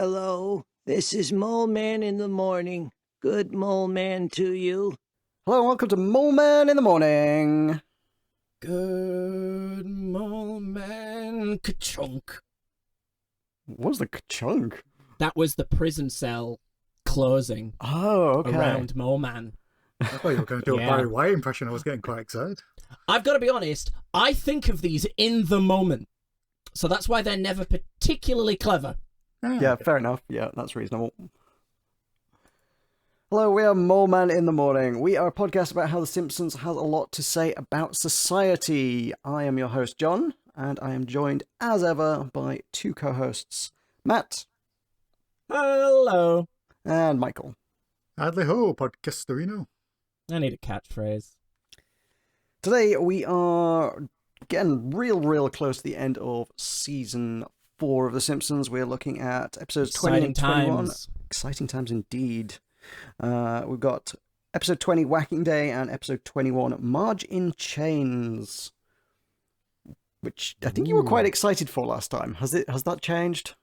Hello, this is Mole Man in the morning. Good Mole Man to you. Hello and welcome to Mole Man in the Morning. Good Mole Man ka-chunk. What was the chunk? That was the prison cell closing Oh, okay. around Mole Man. I thought you were going to do a Yeah. Barry White impression. I was getting quite excited. I've got to be honest, I think of these in the moment. So that's why they're never particularly clever. Yeah, fair enough. Yeah, that's reasonable. Hello, we are Mole Man in the Morning. We are a podcast about how The Simpsons has a lot to say about society. I am your host, John, and I am joined, as ever, by two co-hosts, Matt Hello. and Michael. Adley ho, podcastorino. I need a catchphrase. Today, we are getting real close to the end of Season 4 of The Simpsons. We're looking at episodes 20 and 21. Times. Exciting times indeed. We've got episode 20, Whacking Day, and episode 21, Marge in Chains, which I think you were quite excited for last time. Has that changed?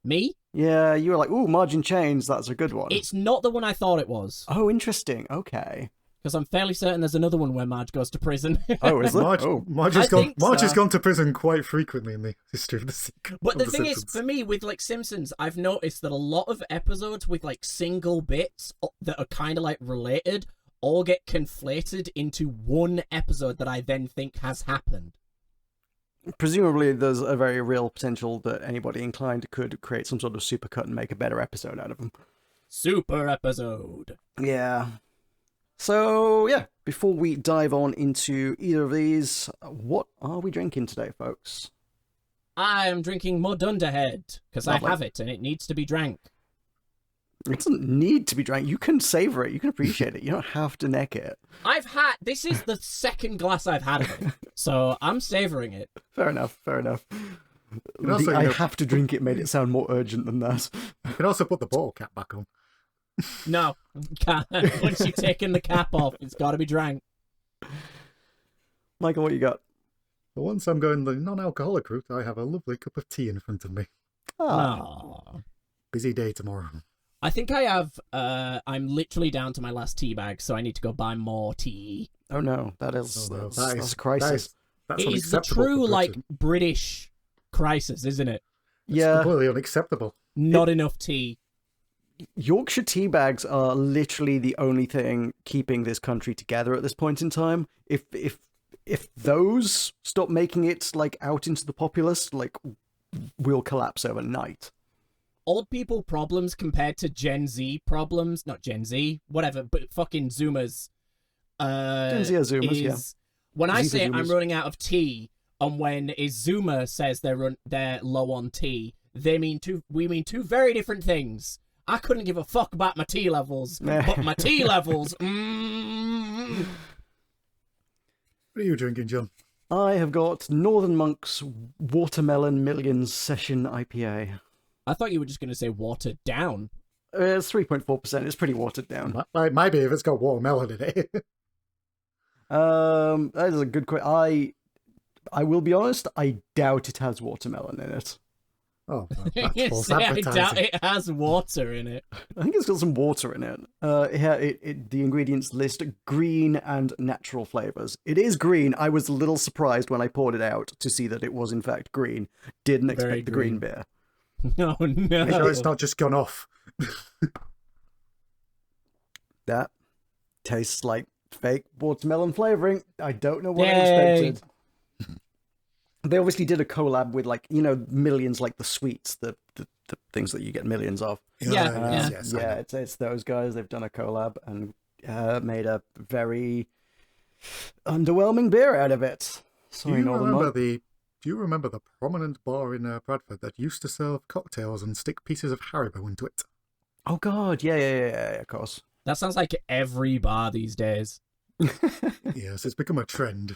Me? Yeah, you were like, ooh, Marge in Chains, that's a good one. It's not the one I thought it was. Oh, interesting. Okay. Because I'm fairly certain there's another one where Marge goes to prison. Oh, is there? Marge I has think so. gone to prison quite frequently in the history of the sequel. But the thing Simpsons. is, for me, with like Simpsons, I've noticed that a lot of episodes with like single bits that are kind of like related all get conflated into one episode that I then think has happened. Presumably, there's a very real potential that anybody inclined could create some sort of supercut and make a better episode out of them. Super episode. Yeah. So, yeah, before we dive on into either of these, what are we drinking today, folks? I am drinking Mud Underhead because I Lovely. have it and it needs to be drank. It doesn't need to be drank. You can savor it. You can appreciate it. You don't have to neck it. This is the second glass I've had of it, so I'm savoring it. Fair enough. And also, I have to drink it made it sound more urgent than that. You can also put the bottle cap back on. No, can't. Once you've taken the cap off, it's got to be drank. Michael, what you got? But once I'm going the non-alcoholic route, I have a lovely cup of tea in front of me. Aw. Busy day tomorrow. I think I have, I'm literally down to my last tea bag, so I need to go buy more tea. Oh no, that's a crisis. That's It is the unacceptable true, for like, Britain. British crisis, isn't it? It's Yeah, completely unacceptable. Not enough tea. Yorkshire tea bags are literally the only thing keeping this country together at this point in time. If those stop making it like out into the populace, like we'll collapse overnight. Old people problems compared to Gen Z problems, not Gen Z, whatever, but fucking Zoomers. Gen Z are Zoomers, yeah. When I Zika say I'm Zoomers. running out of tea, and when a Zoomer says they're low on tea, we mean two very different things. I couldn't give a fuck about my tea levels, but my tea levels. What are you drinking, John? I have got Northern Monk's Watermelon Millions Session IPA. I thought you were just going to say watered down. It's 3.4%. It's pretty watered down. Maybe if it's got watermelon in it. That is a good question. I will be honest, I doubt it has watermelon in it. Oh, that's false I doubt advertising. it has water in it. I think it's got some water in it. The ingredients list green and natural flavors. It is green. I was a little surprised when I poured it out to see that it was in fact green. Didn't expect Very the green green. beer. No, no. Make sure it's not just gone off. That tastes like fake watermelon flavoring. I don't know what I Yay. expected. They obviously did a collab with, like, you know, Millions, like the sweets, the things that you get millions of. Yeah. Yes, I Yeah, know. it's those guys. They've done a collab and made a very underwhelming beer out of it. Sorry, Northern Monk. Do you remember the prominent bar in Bradford that used to serve cocktails and stick pieces of Haribo into it? Oh God, yeah, of course. That sounds like every bar these days. Yes, it's become a trend.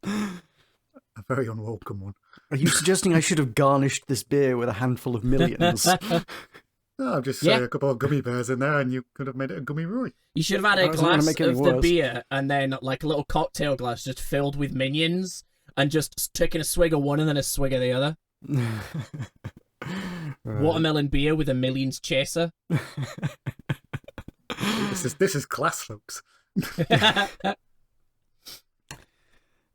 A very unwelcome one. Are you suggesting I should have garnished this beer with a handful of millions? No, I've just Yeah. a couple of gummy bears in there and you could have made it a gummy Roy. You should have had I a wasn't gonna glass make it any of the worse. beer and then like a little cocktail glass just filled with minions and just taking a swig of one and then a swig of the other. Watermelon beer with a millions chaser. This is class, folks.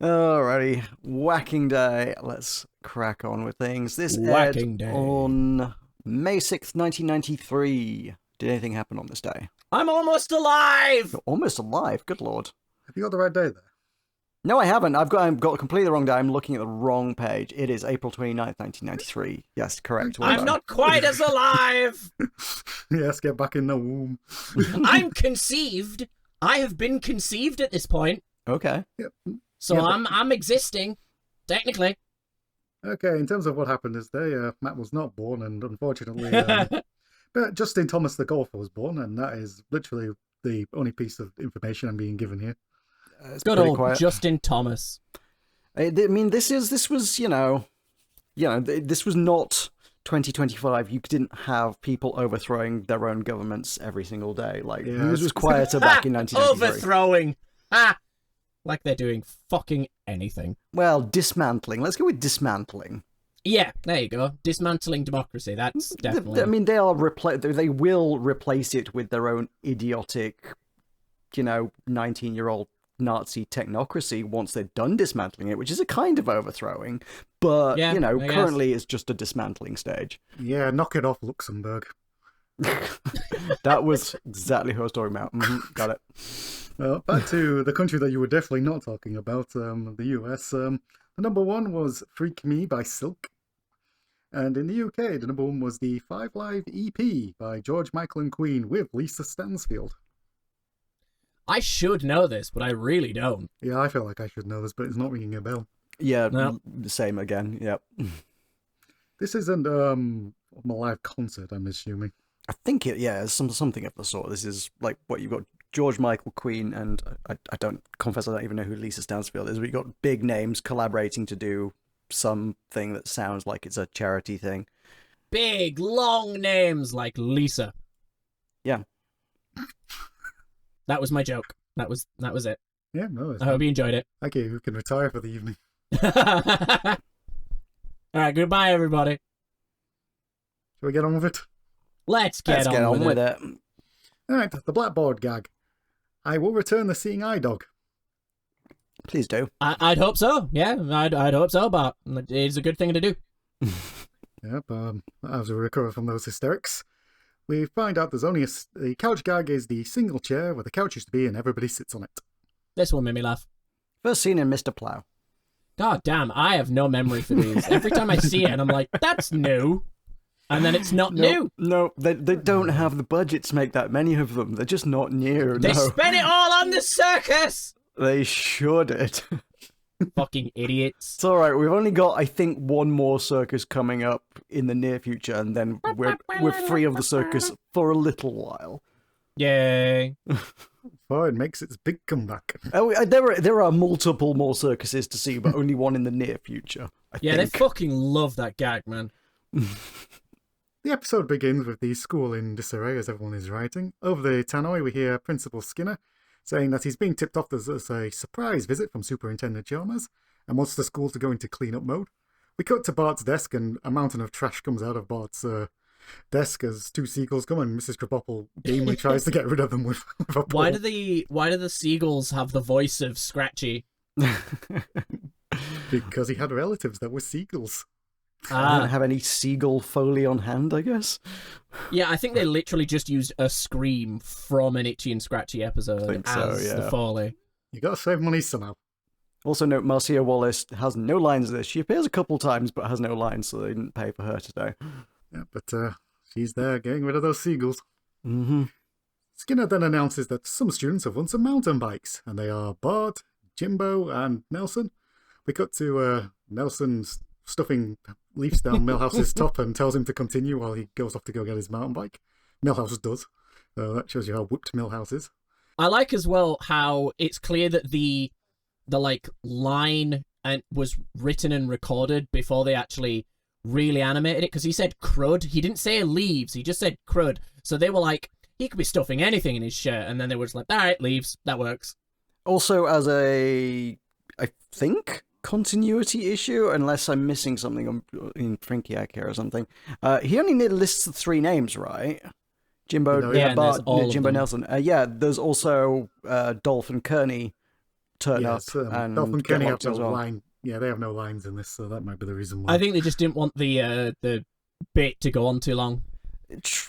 Alrighty, Whacking Day. Let's crack on with things. This Whacking aired Day. on May 6th, 1993. Did anything happen on this day? I'm almost alive! You're almost alive, good lord. Have you got the right day there? No, I haven't. I've got completely the wrong day. I'm looking at the wrong page. It is April 29th, 1993. Yes, correct. Well I'm done. not quite as alive! Yes, get back in the womb. I'm conceived. I have been conceived at this point. Okay. Yep. So Yeah, I'm existing, technically. Okay, in terms of what happened this day, Matt was not born, and unfortunately, but Justin Thomas the golfer was born, and that is literally the only piece of information I'm being given here. It's Good pretty old quiet. Justin Thomas. I mean, this was this was not 2025. You didn't have people overthrowing their own governments every single day. Like, Yeah, news was quieter back in 1993. Overthrowing. Ah, like they're doing fucking anything. Well, dismantling. Let's go with dismantling. Yeah, there you go. Dismantling democracy. That's definitely. I mean, they will replace it with their own idiotic, 19-year-old Nazi technocracy once they're done dismantling it, which is a kind of overthrowing. But, Yeah, I guess. currently it's just a dismantling stage. Yeah, knock it off, Luxembourg. That was exactly who I was talking about. Got it. Well, back to the country that you were definitely not talking about, the US. The number one was Freak Me by Silk. And in the UK, the number one was the Five Live EP by George Michael and Queen with Lisa Stansfield. I should know this, but I really don't. Yeah, I feel like I should know this, but it's not ringing a bell. Yeah, No. same again. Yep. This isn't a live concert, I'm assuming. I think it's something of the sort. This is like what you've got: George Michael, Queen, and I don't even know who Lisa Stansfield is. But you've got big names collaborating to do something that sounds like it's a charity thing. Big, long names like Lisa. Yeah. That was my joke. That was it. Yeah, no, it's I hope you enjoyed it. Thank you. You can retire for the evening. All right, goodbye, everybody. Shall we get on with it? Let's Let's get on with it. All right, the blackboard gag. I will return the seeing eye dog. Please do. I'd hope so. Yeah, I'd hope so, but it's a good thing to do. Yep, as we recover from those hysterics, we find out there's only the couch gag is the single chair where the couch used to be and everybody sits on it. This one made me laugh. First seen in Mr. Plow. God damn, I have no memory for these. Every time I see it, I'm like, that's new. And then it's not new. No, they don't have the budget to make that many of them. They're just not near. They No, spent it all on the circus. they should it. Fucking idiots. It's all right. We've only got, I think, one more circus coming up in the near future, and then we're free of the circus for a little while. Yay. Ford makes its big comeback. Oh, there are multiple more circuses to see, but only one in the near future. I Yeah, think. they fucking love that gag, man. The episode begins with the school in disarray as everyone is writing. Over the tannoy, we hear Principal Skinner saying that he's being tipped off as a surprise visit from Superintendent Chalmers and wants the school to go into clean-up mode. We cut to Bart's desk and a mountain of trash comes out of Bart's desk as two seagulls come and Mrs. Krabappel gamely tries to get rid of them with a pole. Why do the seagulls have the voice of Scratchy? Because he had relatives that were seagulls. I don't have any seagull foley on hand, I guess. Yeah, I think they literally just used a scream from an Itchy and Scratchy episode think so, as the yeah. Foley. You gotta save money somehow. Also note, Marcia Wallace has no lines in this. She appears a couple times, but has no lines, so they didn't pay for her today. Yeah, but she's there getting rid of those seagulls. Mm-hmm. Skinner then announces that some students have won some mountain bikes, and they are Bart, Jimbo, and Nelson. We cut to Nelson's stuffing leaves down Milhouse's top and tells him to continue while he goes off to go get his mountain bike. Milhouse does. So that shows you how whooped Milhouse is. I like as well how it's clear that the like line and was written and recorded before they actually really animated it, because he said crud. He didn't say leaves, he just said crud. So they were like, he could be stuffing anything in his shirt, and then they were just like, all right, leaves, that works. Also, as a, I think, continuity issue, unless I'm missing something in Frinkiak here or something. He only lists the 3 names, right? Jimbo, Yeah, and there's Bart, all of Jimbo them. Nelson. Yeah, there's also Dolph and Kearney turn up. And Dolph and get Kenny have locked no as well. line. Yeah, they have no lines in this, so that might be the reason why. I think they just didn't want the bit to go on too long.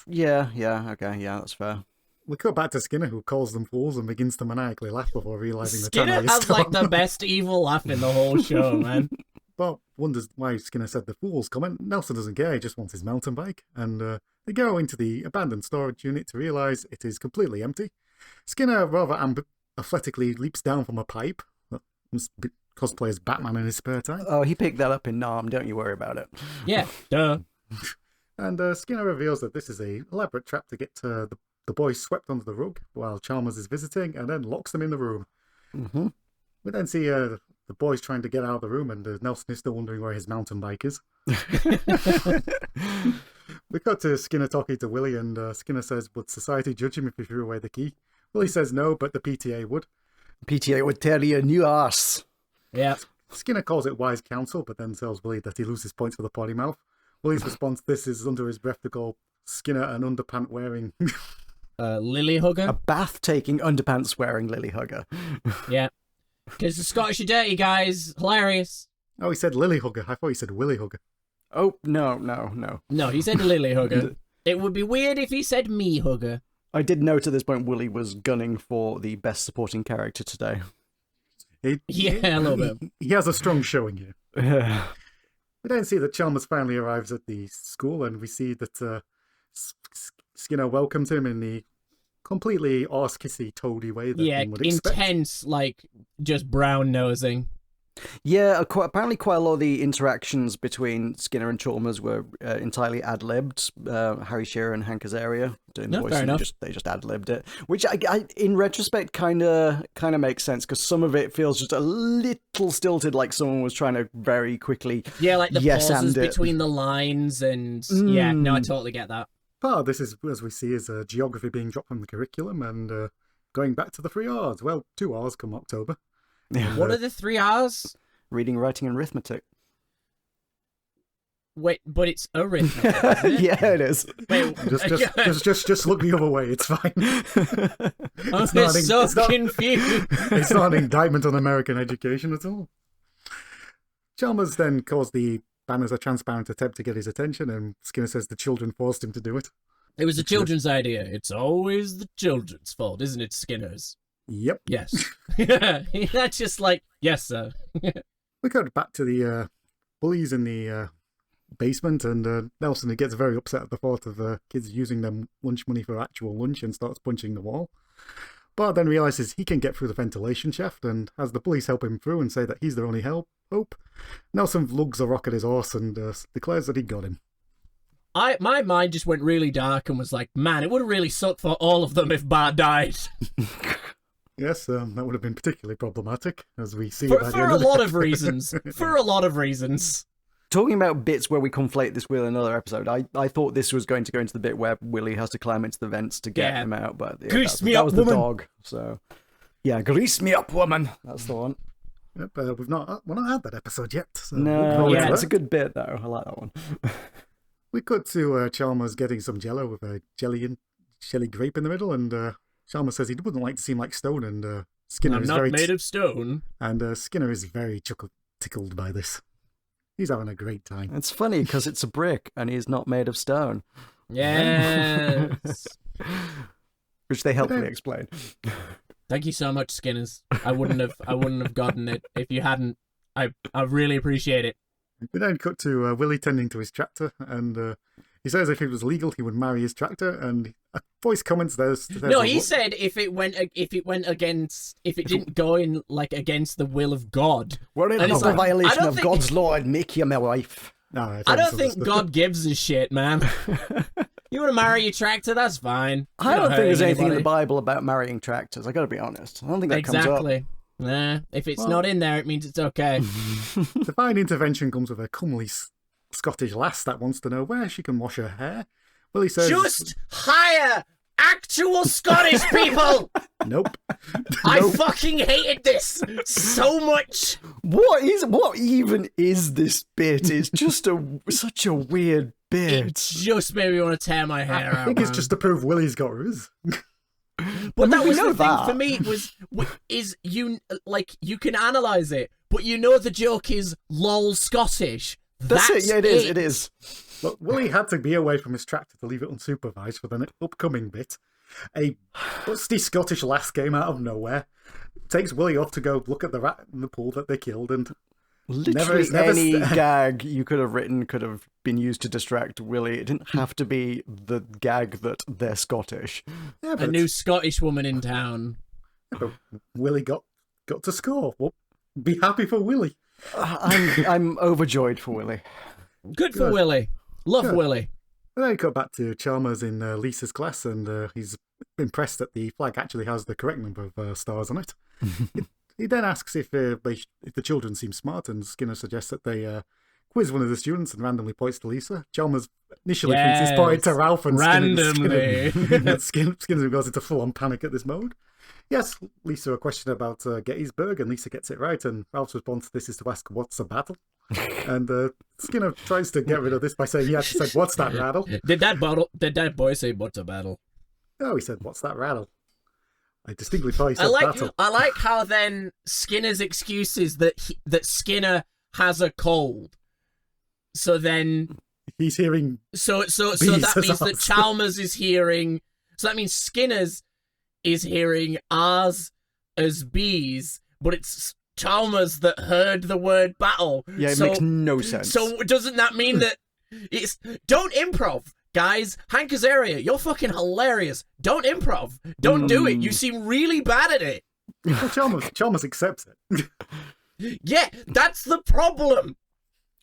Yeah, okay, yeah, that's fair. We go back to Skinner, who calls them fools and begins to maniacally laugh before realizing the Skinner tannery is has still like on. the best evil laugh in the whole show, man. Bob wonders why Skinner said the fools comment. Nelson doesn't care, he just wants his mountain bike. And they go into the abandoned storage unit to realize it is completely empty. Skinner rather athletically leaps down from a pipe. Cosplays Batman in his spare time. Oh, he picked that up in Nam, don't you worry about it. Yeah, duh. And Skinner reveals that this is a elaborate trap to get the boys swept under the rug while Chalmers is visiting, and then locks them in the room. Mm-hmm. We then see the boys trying to get out of the room, and Nelson is still wondering where his mountain bike is. We got to Skinner talking to Willie, and Skinner says, would society judge him if he threw away the key? Willie says no, but the PTA would. PTA would tear you a new arse. Yeah. Skinner calls it wise counsel, but then tells Willie that he loses points for the potty mouth. Willie's response to this is under his breath to call Skinner an underpant wearing. Lily hugger. A bath-taking, underpants-wearing lily hugger. Yeah. Because the Scottish are dirty, guys. Hilarious. Oh, he said lily hugger. I thought he said Willie hugger. Oh, no. No, he said lily hugger. It would be weird if he said me hugger. I did note at this point Willie was gunning for the best supporting character today. Yeah, a little bit. He has a strong showing here. We then see that Chalmers finally arrives at the school, and we see that Skinner welcomes him in the completely arse-kissy, toady way that one would expect. Intense, like, just brown-nosing. Yeah, apparently quite a lot of the interactions between Skinner and Chalmers were entirely ad-libbed. Harry Shearer and Hank Azaria doing the No, voice, fair enough. they just ad-libbed it, which I in retrospect kind of makes sense, because some of it feels just a little stilted, like someone was trying to very quickly Yeah, like the yes pauses and it. between the lines, and yeah, no, I totally get that. Part of this is, as we see, is geography being dropped from the curriculum and going back to the 3 R's. Well, 2 R's come October. Yeah. What are the 3 R's? Reading, writing, and arithmetic. Wait, but it's arithmetic, isn't it? Yeah, it is. Wait, Just look the other way. It's fine. I'm confused. It's not an indictment on American education at all. Chalmers then calls the banners a transparent attempt to get his attention, and Skinner says the children forced him to do it. It was the children's idea. It's always the children's fault, isn't it, Skinner's? Yep. Yes. That's just like, yes, sir. We go back to the bullies in the basement, and Nelson gets very upset at the thought of kids using their lunch money for actual lunch and starts punching the wall. Bart then realizes he can get through the ventilation shaft, and has the bullies help him through and say that he's their only hope. Nelson lugs a rock at his horse and declares that he got him. My mind just went really dark and was like, man, it would have really sucked for all of them if Bart died. Yes, that would have been particularly problematic, as we see. For by the a end of the lot of episode. reasons. For a lot of reasons. Talking about bits where we conflate this with another episode, I thought this was going to go into the bit where Willie has to climb into the vents to get him out, but yeah, Grease me that up, was the woman. dog. So yeah, grease me up, woman. That's the one. Yep, we're not had that episode yet. So No, we'll yeah, get it's to a good bit though. I like that one. We cut to Chalmers getting some jello with a jelly grape in the middle, and Chalmers says he wouldn't like to seem like stone, and Skinner I'm is not very made of stone. and Skinner is very tickled by this. He's having a great time. It's funny because it's a brick and he's not made of stone, Yes. which they helpfully explain. Thank you so much, Skinners. I wouldn't have gotten it if you hadn't. I really appreciate it. We then cut to Willie tending to his tractor, and he says if it was legal, he would marry his tractor. And a voice comments there's No, he said if it didn't go in like against the will of God. We're in And it's total like, I violation don't of think- God's law and make you my wife. No, I don't think God gives a shit, man. You want to marry your tractor? That's fine. I don't think there's anything in the anybody. Bible about marrying tractors. I got to be honest. I don't think that comes up. Exactly. Nah, if it's not in there, it means it's okay. Divine intervention comes with a comely Scottish lass that wants to know where she can wash her hair. Willie says, Just hire actual Scottish people. Nope. I fucking hated this so much. What even is this bit? It's just such a weird bit. It just made me want to tear my hair out. I think it's just to prove Willie's got riz. But that we was know the thing that. for me is you can analyze it, but you know the joke is lol Scottish. That's it. Yeah, it is. Look, Willie had to be away from his tractor to leave it unsupervised for the upcoming bit. A busty Scottish lass came out of nowhere, takes Willie off to go look at the rat in the pool that they killed, and Literally any gag you could have written could have been used to distract Willie. It didn't have to be the gag that they're Scottish. Yeah, A new Scottish woman in town. but Willie got to score. Well, be happy for Willie. I'm overjoyed for Willie. Good for Willie. Love Good. Willie. And then he got back to Chalmers in Lisa's class, and he's impressed that the flag actually has the correct number of stars on it. He then asks if the children seem smart, and Skinner suggests that they quiz one of the students and randomly points to Lisa. Chalmers initially thinks he's pointing to Ralph, and randomly. Skinner goes into full-on panic at this moment. He asks Lisa a question about Gettysburg, and Lisa gets it right, and Ralph's response to this is to ask, "What's a battle?" And Skinner tries to get rid of this by saying he actually said, "What's that rattle?" Did that boy say what's a battle? No, he said, "What's that rattle?" I distinctly thought he said battle. I like how then Skinner's excuse is that Skinner has a cold. So then He's hearing so that Bees means that as Chalmers is hearing. So that means Skinner's is hearing R's as B's, but it's Chalmers that heard the word battle. Yeah, it makes no sense. So doesn't that mean that it's don't improv? Guys, Hank Azaria, you're fucking hilarious. Don't improv. Don't do it. You seem really bad at it. well, Chalmers accepts it. Yeah, that's the problem.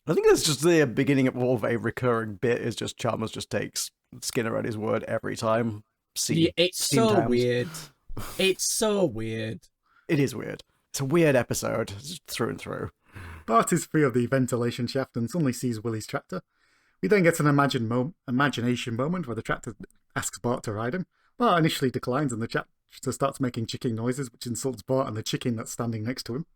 I think that's just the beginning of a recurring bit. Is just Chalmers just takes Skinner at his word every time. Yeah, it's so weird. It's so weird. It is weird. It's a weird episode through and through. Bart is free of the ventilation shaft and suddenly sees Willie's tractor. We then get an imagination moment where the tractor asks Bart to ride him. Bart initially declines, and the tractor starts making chicken noises, which insults Bart and the chicken that's standing next to him.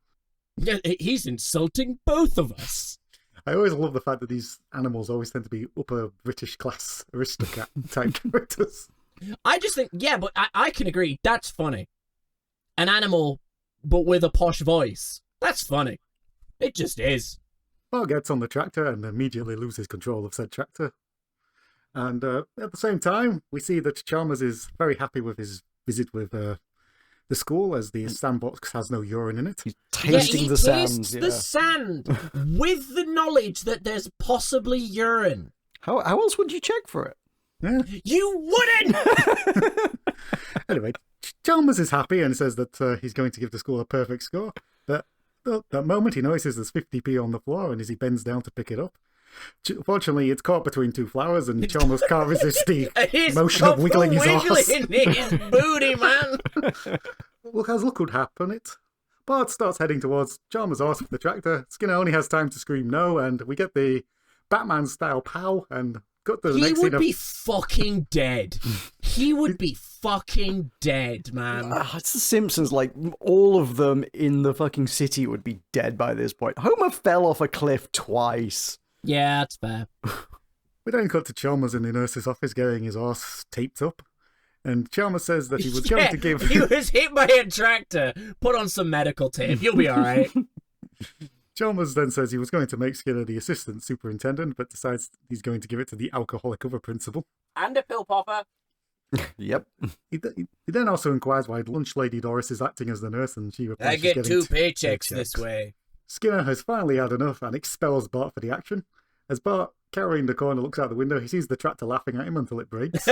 Yeah, he's insulting both of us. I always love the fact that these animals always tend to be upper British class aristocrat type characters. I just think, yeah, but I can agree. That's funny. An animal, but with a posh voice. That's funny. It just is. Bart gets on the tractor and immediately loses control of said tractor. And at the same time, we see that Chalmers is very happy with his visit with the school, as the sandbox has no urine in it. He's tasting he the tastes sand. the sand with the knowledge that there's possibly urine. How else would you check for it? Yeah. You wouldn't! Anyway, Chalmers is happy and says that he's going to give the school a perfect score. But at that moment, he notices there's 50p on the floor, and as he bends down to pick it up, fortunately, it's caught between two flowers, and Chalmers can't resist the motion of wiggling his arse. His booty, man. Look, as luck would happen it, Bart starts heading towards Chalmers' arse with the tractor. Skinner only has time to scream no, and we get the Batman-style pow, and got the He next would scene be fucking dead. He would be fucking dead, man. It's the Simpsons. Like, all of them in the fucking city would be dead by this point. Homer fell off a cliff twice. Yeah, that's fair. We then cut to Chalmers in the nurse's office getting his arse taped up. And Chalmers says that he was going to give... He was hit by a tractor. Put on some medical tape. You'll be all right. Chalmers then says he was going to make Skinner the assistant superintendent, but decides he's going to give it to the alcoholic other principal. And a pill popper. Yep. He then also inquires why lunch lady Doris is acting as the nurse, and she replies I she's get getting two paychecks this way. Skinner has finally had enough and expels Bart for the action. As Bart, cowering in the corner, looks out the window, he sees the tractor laughing at him until it breaks.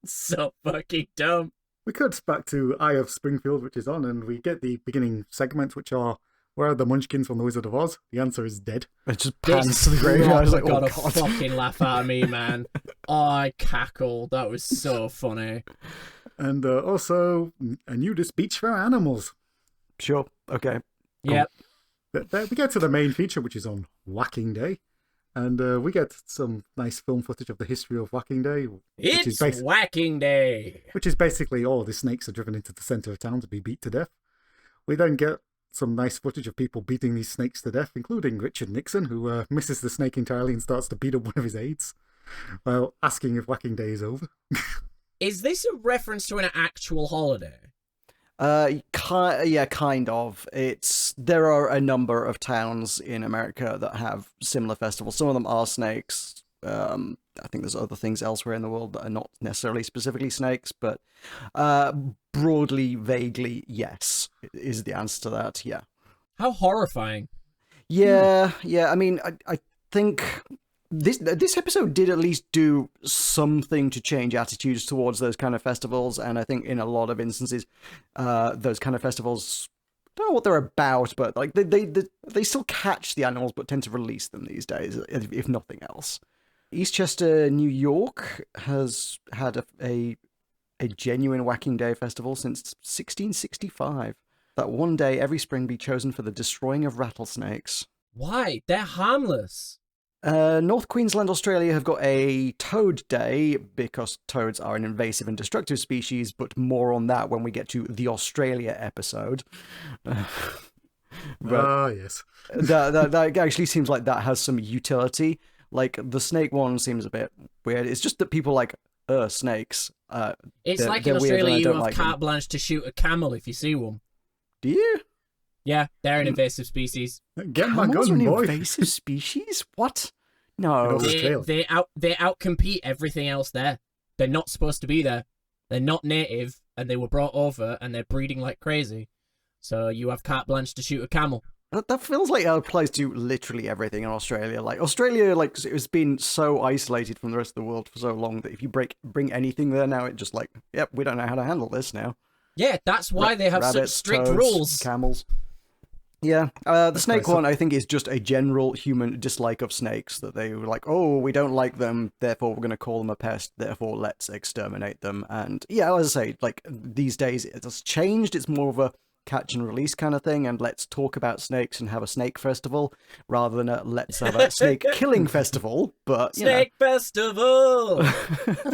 So fucking dumb. We cut back to Eye of Springfield, which is on, and we get the beginning segments, which are, where are the munchkins from The Wizard of Oz? The answer is dead. It just pans to the graveyard. I was like, got oh, a God. fucking laugh out of me, man. Oh, I cackled. That was so funny. And also, a nudist beach for animals. Sure. Okay. Yep. We get to the main feature, which is on Whacking Day. And we get some nice film footage of the history of Whacking Day. It's Whacking Day! Which is basically all the snakes are driven into the centre of town to be beat to death. We then get some nice footage of people beating these snakes to death, including Richard Nixon, who misses the snake entirely and starts to beat up one of his aides while asking if Whacking Day is over. Is this a reference to an actual holiday? Yeah, kind of. There are a number of towns in America that have similar festivals. Some of them are snakes. I think there's other things elsewhere in the world that are not necessarily specifically snakes, but broadly, vaguely, yes, is the answer to that. Yeah. How horrifying. Yeah. I mean, I think this episode did at least do something to change attitudes towards those kind of festivals, and I think in a lot of instances, those kind of festivals, I don't know what they're about, but like they still catch the animals, but tend to release them these days, if nothing else. Eastchester, New York, has had a genuine Whacking Day festival since 1665. That one day every spring be chosen for the destroying of rattlesnakes. Why? They're harmless. North Queensland, Australia have got a Toad Day because toads are an invasive and destructive species, but more on that when we get to the Australia episode. Yes. that actually seems like that has some utility. Like, the snake one seems a bit weird. It's just that people like, snakes. It's like in Australia you have carte blanche to shoot a camel if you see one. Do you? Yeah, they're an invasive species. Get my Camels gun, are an boy. invasive species? What? No. They outcompete everything else there. They're not supposed to be there. They're not native, and they were brought over, and they're breeding like crazy. So you have carte blanche to shoot a camel. That feels like it applies to literally everything in Australia. Like, Australia, like, it's been so isolated from the rest of the world for so long that if you bring anything there now, it just like, yep, we don't know how to handle this now. Yeah, that's why they have Rabbits, such strict toads, rules. Camels. Yeah, the snake one, I think, is just a general human dislike of snakes, that they were like, oh, we don't like them, therefore we're going to call them a pest, therefore let's exterminate them. And yeah, as I say, like, these days it's changed, it's more of a catch and release kind of thing, and let's talk about snakes and have a snake festival, rather than a let's have a snake killing festival, but, you Snake festival! I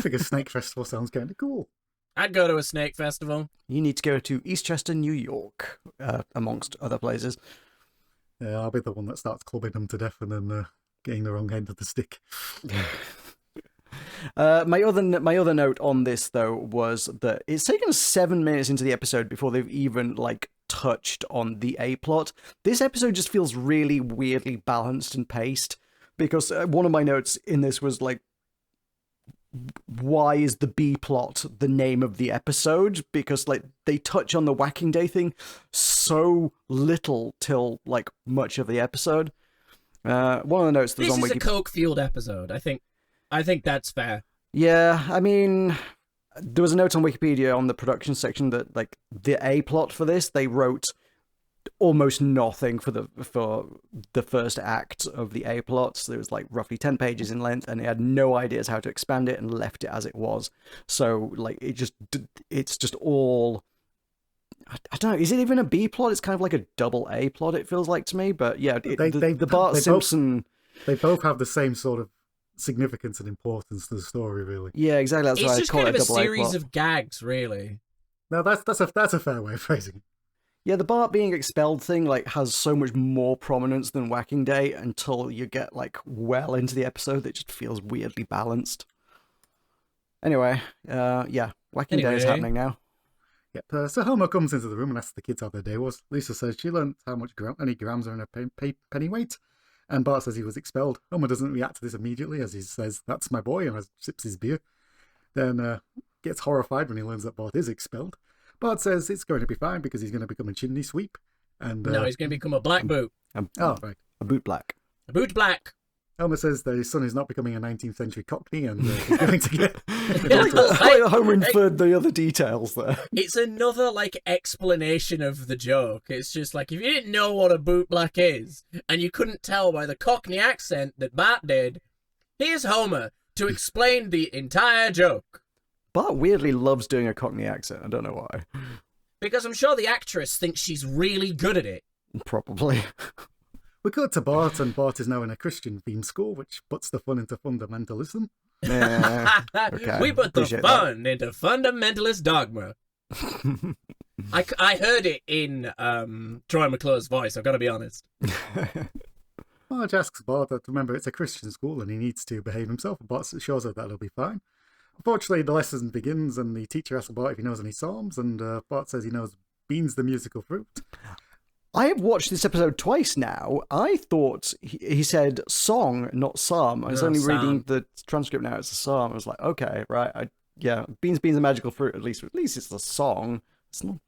think a snake festival sounds kind of cool. I'd go to a snake festival. You need to go to Eastchester, New York, amongst other places. Yeah, I'll be the one that starts clubbing them to death and then getting the wrong end of the stick. My other note on this, though, was that it's taken 7 minutes into the episode before they've even, like, touched on the A-plot. This episode just feels really weirdly balanced and paced, because one of my notes in this was, like, why is the B-plot the name of the episode? Because, like, they touch on the Whacking Day thing so little till, like, much of the episode. One of the notes that was on This is a coke-fueled episode. I think that's fair. Yeah, I mean, there was a note on Wikipedia on the production section that, like, the A-plot for this, they wrote almost nothing for the first act of the A-plot. So it was, like, roughly 10 pages in length, and they had no ideas how to expand it and left it as it was. So, like, it's just all... I don't know, is it even a B-plot? It's kind of like a double A-plot, it feels like to me, but yeah, the Bart Simpson... They both have the same sort of significance and importance to the story, really. Yeah, exactly. That's why I call it a double A-plot. It's just kind of a series of gags, really. No, that's a fair way of phrasing it. Yeah, the Bart being expelled thing, like, has so much more prominence than Whacking Day until you get, like, well into the episode. It just feels weirdly balanced. Anyway, yeah, Whacking Day is happening now. Yep. So Homer comes into the room and asks the kids how their day was. Lisa says she learned how much any grams are in a penny weight. And Bart says he was expelled. Homer doesn't react to this immediately, as he says, "That's my boy," and sips his beer. Then gets horrified when he learns that Bart is expelled. Bart says it's going to be fine because he's going to become a chimney sweep. And no, he's going to become a black boot. Right. A boot black. A boot black. Homer says that his son is not becoming a 19th century Cockney and he's going to get... Homer inferred the other details there. It's another, like, explanation of the joke. It's just like, if you didn't know what a boot black is, and you couldn't tell by the Cockney accent that Bart did, here's Homer to explain the entire joke. Bart weirdly loves doing a Cockney accent. I don't know why. Because I'm sure the actress thinks she's really good at it. Probably. We cut to Bart, and Bart is now in a Christian-themed school, which puts the fun into fundamentalism. Yeah, okay. We put the Appreciate fun into fundamentalist dogma. I heard it in Troy McClure's voice, I've got to be honest. Marge asks Bart that, remember, it's a Christian school and he needs to behave himself, and Bart shows her that he'll be fine. Unfortunately, the lesson begins, and the teacher asks Bart if he knows any psalms, and Bart says he knows Beans the Musical Fruit. I have watched this episode twice now. I thought he said song, not psalm. I was only reading the transcript now. It's a psalm. I was like, okay, right. Yeah, beans, a magical fruit. At least it's a song. It's not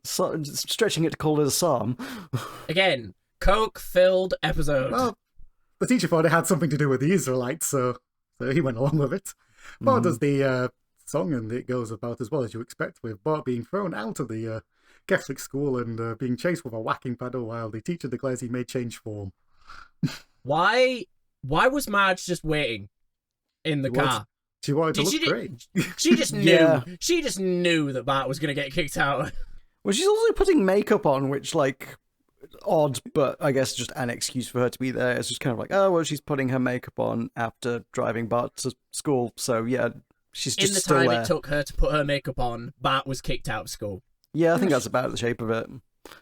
stretching it to call it a psalm. Again, Coke-filled episode. Well, the teacher thought it had something to do with the Israelites, so he went along with it. Bart does the song, and it goes about as well as you expect, with Bart being thrown out of the Catholic school and being chased with a whacking paddle while the teacher declares he may change form. Why was Marge just waiting in the car? She wanted to look great. She just knew. Yeah. She just knew that Bart was going to get kicked out. Well, she's also putting makeup on, which, like, odd, but I guess just an excuse for her to be there. It's just kind of like, oh, well, she's putting her makeup on after driving Bart to school, so yeah, she's just In the still time there. it took her to put her makeup on, Bart was kicked out of school. Yeah, I think that's about the shape of it.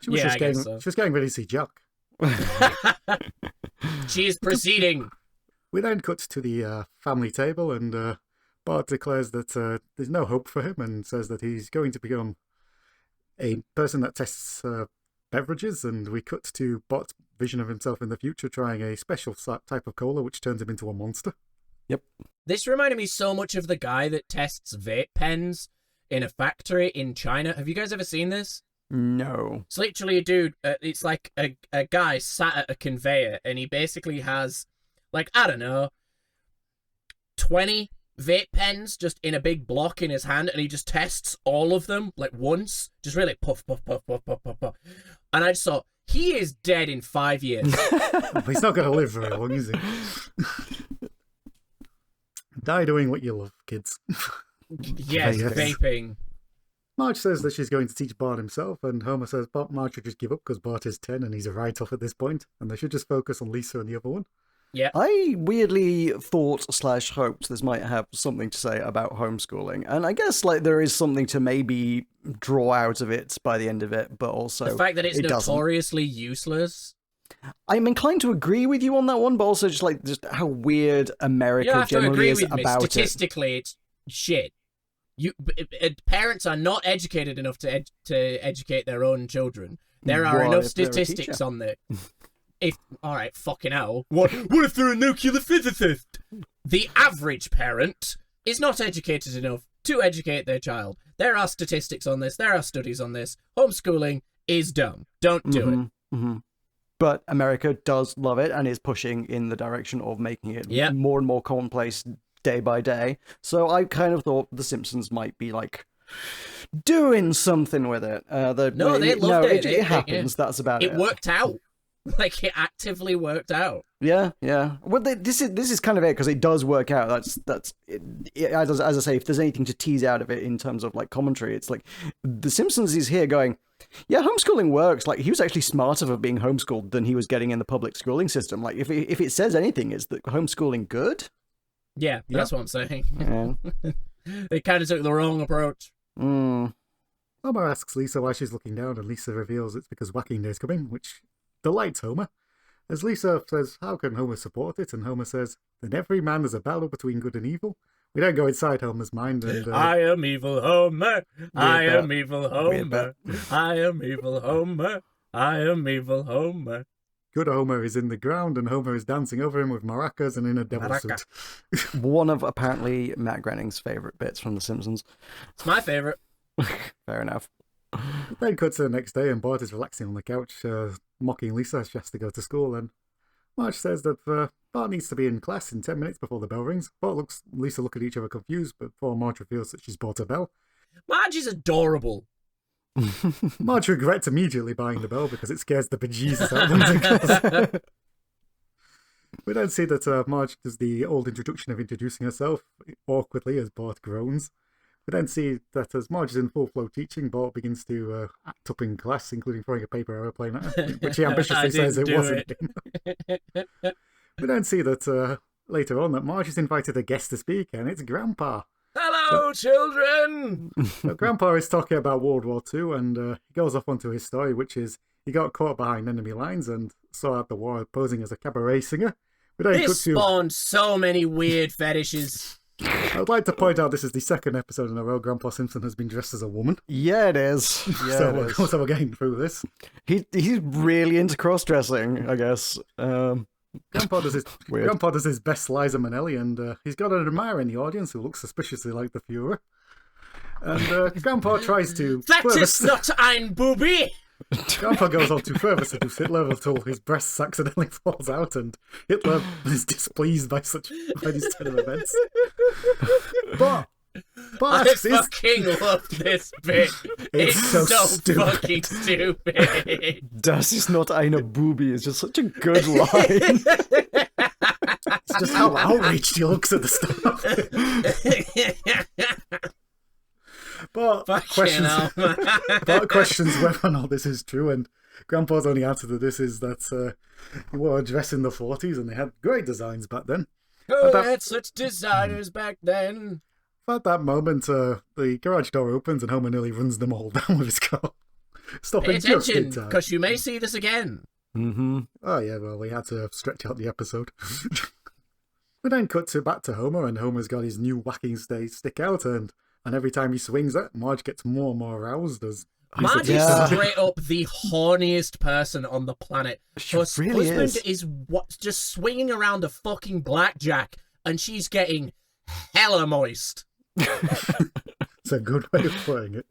She was just getting ready to see Jack. She is proceeding. We then cut to the family table, and Bart declares that there's no hope for him and says that he's going to become a person that tests beverages, and we cut to Bart's vision of himself in the future trying a special type of cola which turns him into a monster. Yep. This reminded me so much of the guy that tests vape pens in a factory in China. Have you guys ever seen this? No. It's literally a dude, it's like a guy sat at a conveyor, and he basically has, like, I don't know, 20 vape pens just in a big block in his hand, and he just tests all of them, like, once. Just really puff, puff, puff, puff, puff, puff, puff. And I just thought, he is dead in 5 years. He's not going to live very long, is he? Die doing what you love, kids. Yes, vaping. Marge says that she's going to teach Bart himself, and Homer says Marge should just give up because Bart is 10 and he's a write-off at this point, and they should just focus on Lisa and the other one. Yeah. I weirdly thought/hoped this might have something to say about homeschooling, and I guess like there is something to maybe draw out of it by the end of it, but also the fact that it's notoriously useless. I'm inclined to agree with you on that one, but also just how weird America generally is about it. Statistically, it's shit. Parents are not educated enough to educate their own children. There are enough statistics on there. Alright, fucking hell. What if they're a nuclear physicist? The average parent is not educated enough to educate their child. There are statistics on this. There are studies on this. Homeschooling is dumb. Don't do it. Mm-hmm. But America does love it and is pushing in the direction of making it more and more commonplace day by day. So I kind of thought The Simpsons might be like doing something with it. They loved it. It happens. That's about it. It worked out. Like, it actively worked out. Yeah. Well, this is kind of it, because it does work out. That's as I say, if there's anything to tease out of it in terms of like commentary, it's like The Simpsons is here going, yeah, homeschooling works. Like, he was actually smarter for being homeschooled than he was getting in the public schooling system. Like, if it says anything, is that homeschooling good? Yeah, that's what I'm saying. Yeah. They kind of took the wrong approach. Mm. Homer asks Lisa why she's looking down, and Lisa reveals it's because Whacking Day's coming, which delights Homer. As Lisa says, how can Homer support it? And Homer says, in every man there's a battle between good and evil. We don't go inside Homer's mind. And I am evil Homer. I am evil Homer. I am evil Homer. I am evil Homer. Good Homer is in the ground, and Homer is dancing over him with maracas and in a devil suit. One of apparently Matt Groening's favourite bits from The Simpsons. It's my favourite. Fair enough. Then cuts to the next day, and Bart is relaxing on the couch, mocking Lisa as she has to go to school. And Marge says that Bart needs to be in class in 10 minutes before the bell rings. Lisa look at each other confused, but before Marge reveals that she's bought a bell. Marge is adorable. Marge regrets immediately buying the bell because it scares the bejesus out of them. We then see that Marge does the old introduction of introducing herself awkwardly as Bart groans. We then see that as Marge is in full flow teaching, Bart begins to act up in class, including throwing a paper aeroplane at her, which he ambitiously says it wasn't him. We then see that later on that Marge has invited a guest to speak, and it's Grandpa. Hello, children! Grandpa is talking about World War II, and he goes off onto his story, which is he got caught behind enemy lines and saw out the war posing as a cabaret singer. This spawned so many weird fetishes. I'd like to point out this is the second episode in a row Grandpa Simpson has been dressed as a woman. Yeah, it is. Yeah, so we're getting through this. He's really into cross-dressing, I guess. Grandpa does his best Liza Minnelli, and he's got an admirer in the audience who looks suspiciously like the Fuhrer. And Grandpa tries to... That is not ein Booby! Grandpa goes on to further seduce Hitler until his breasts accidentally falls out, and Hitler is displeased by these turn of events. But I fucking love this bit. It's so stupid. fucking stupid. Das ist not eine Booby is just such a good line. It's just how outraged he looks at the stuff. But questions whether or not this is true, and Grandpa's only answer to this is that he wore a dress in the 40s and they had great designs back then. Oh, they had such designers back then. At that moment, the garage door opens and Homer nearly runs them all down with his car. Pay attention, because you may see this again. Mm-hmm. Oh yeah, well, we had to stretch out the episode. We then cut back to Homer, and Homer's got his new whacking stick out, and every time he swings it, Marge gets more and more aroused as... Marge is straight up the horniest person on the planet. Her really husband is just swinging around a fucking blackjack, and she's getting hella moist. It's a good way of putting it.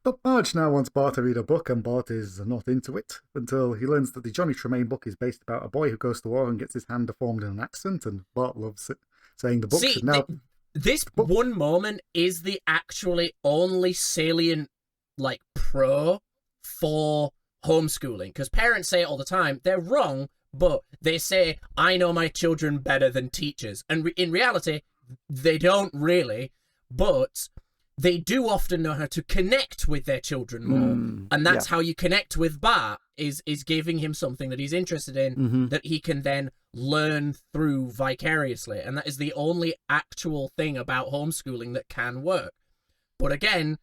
But Marge now wants Bart to read a book, and Bart is not into it until he learns that the Johnny Tremaine book is based about a boy who goes to war and gets his hand deformed in an accident, and Bart loves it, saying the book should now... This one moment is the actually only salient, pro for homeschooling. Because parents say it all the time. They're wrong, but they say, I know my children better than teachers. And in reality, they don't really. But they do often know how to connect with their children more. And that's how you connect with Bart, is giving him something that he's interested in that he can then learn through vicariously. And that is the only actual thing about homeschooling that can work. But again,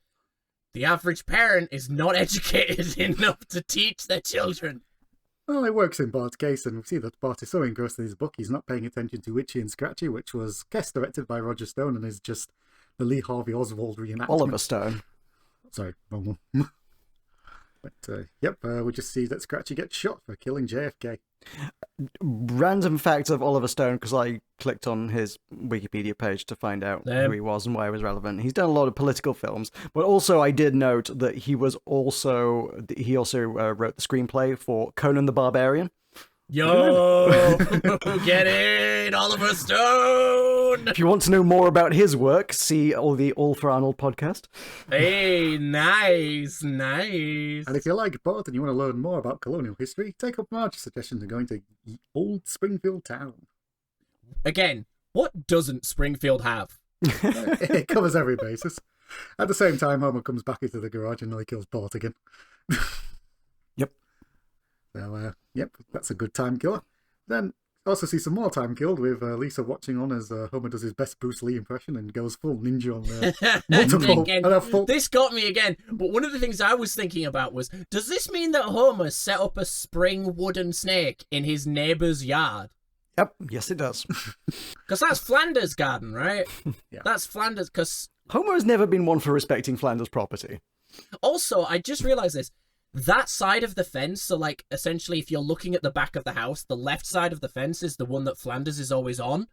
the average parent is not educated enough to teach their children. Well, it works in Bart's case, and we see that Bart is so engrossed in his book, he's not paying attention to Itchy and Scratchy, which was guest directed by Roger Stone and is just the Lee Harvey Oswald reenactment. Oliver Stone. Sorry, wrong one. But we just see that Scratchy gets shot for killing JFK. Random fact of Oliver Stone, because I clicked on his Wikipedia page to find out who he was and why he was relevant. He's done a lot of political films, but also I did note that he also wrote the screenplay for Conan the Barbarian. Yo, get in, Oliver Stone! If you want to know more about his work, see the All for Arnold podcast. Hey, nice. And if you like Bart and you want to learn more about colonial history, take up Marge's suggestion of going to Old Springfield Town. Again, what doesn't Springfield have? It covers every basis. At the same time, Homer comes back into the garage and nearly kills Bart again. Yep. So, that's a good time killer. Then also see some more time killed with Lisa watching on as Homer does his best Bruce Lee impression and goes full ninja on multiple. This got me again. But one of the things I was thinking about was, does this mean that Homer set up a spring wooden snake in his neighbour's yard? Yep. Yes, it does. Because that's Flanders' garden, right? Yeah. That's Flanders. Because Homer has never been one for respecting Flanders' property. Also, I just realised this. That side of the fence, so essentially if you're looking at the back of the house, the left side of the fence is the one that Flanders is always on.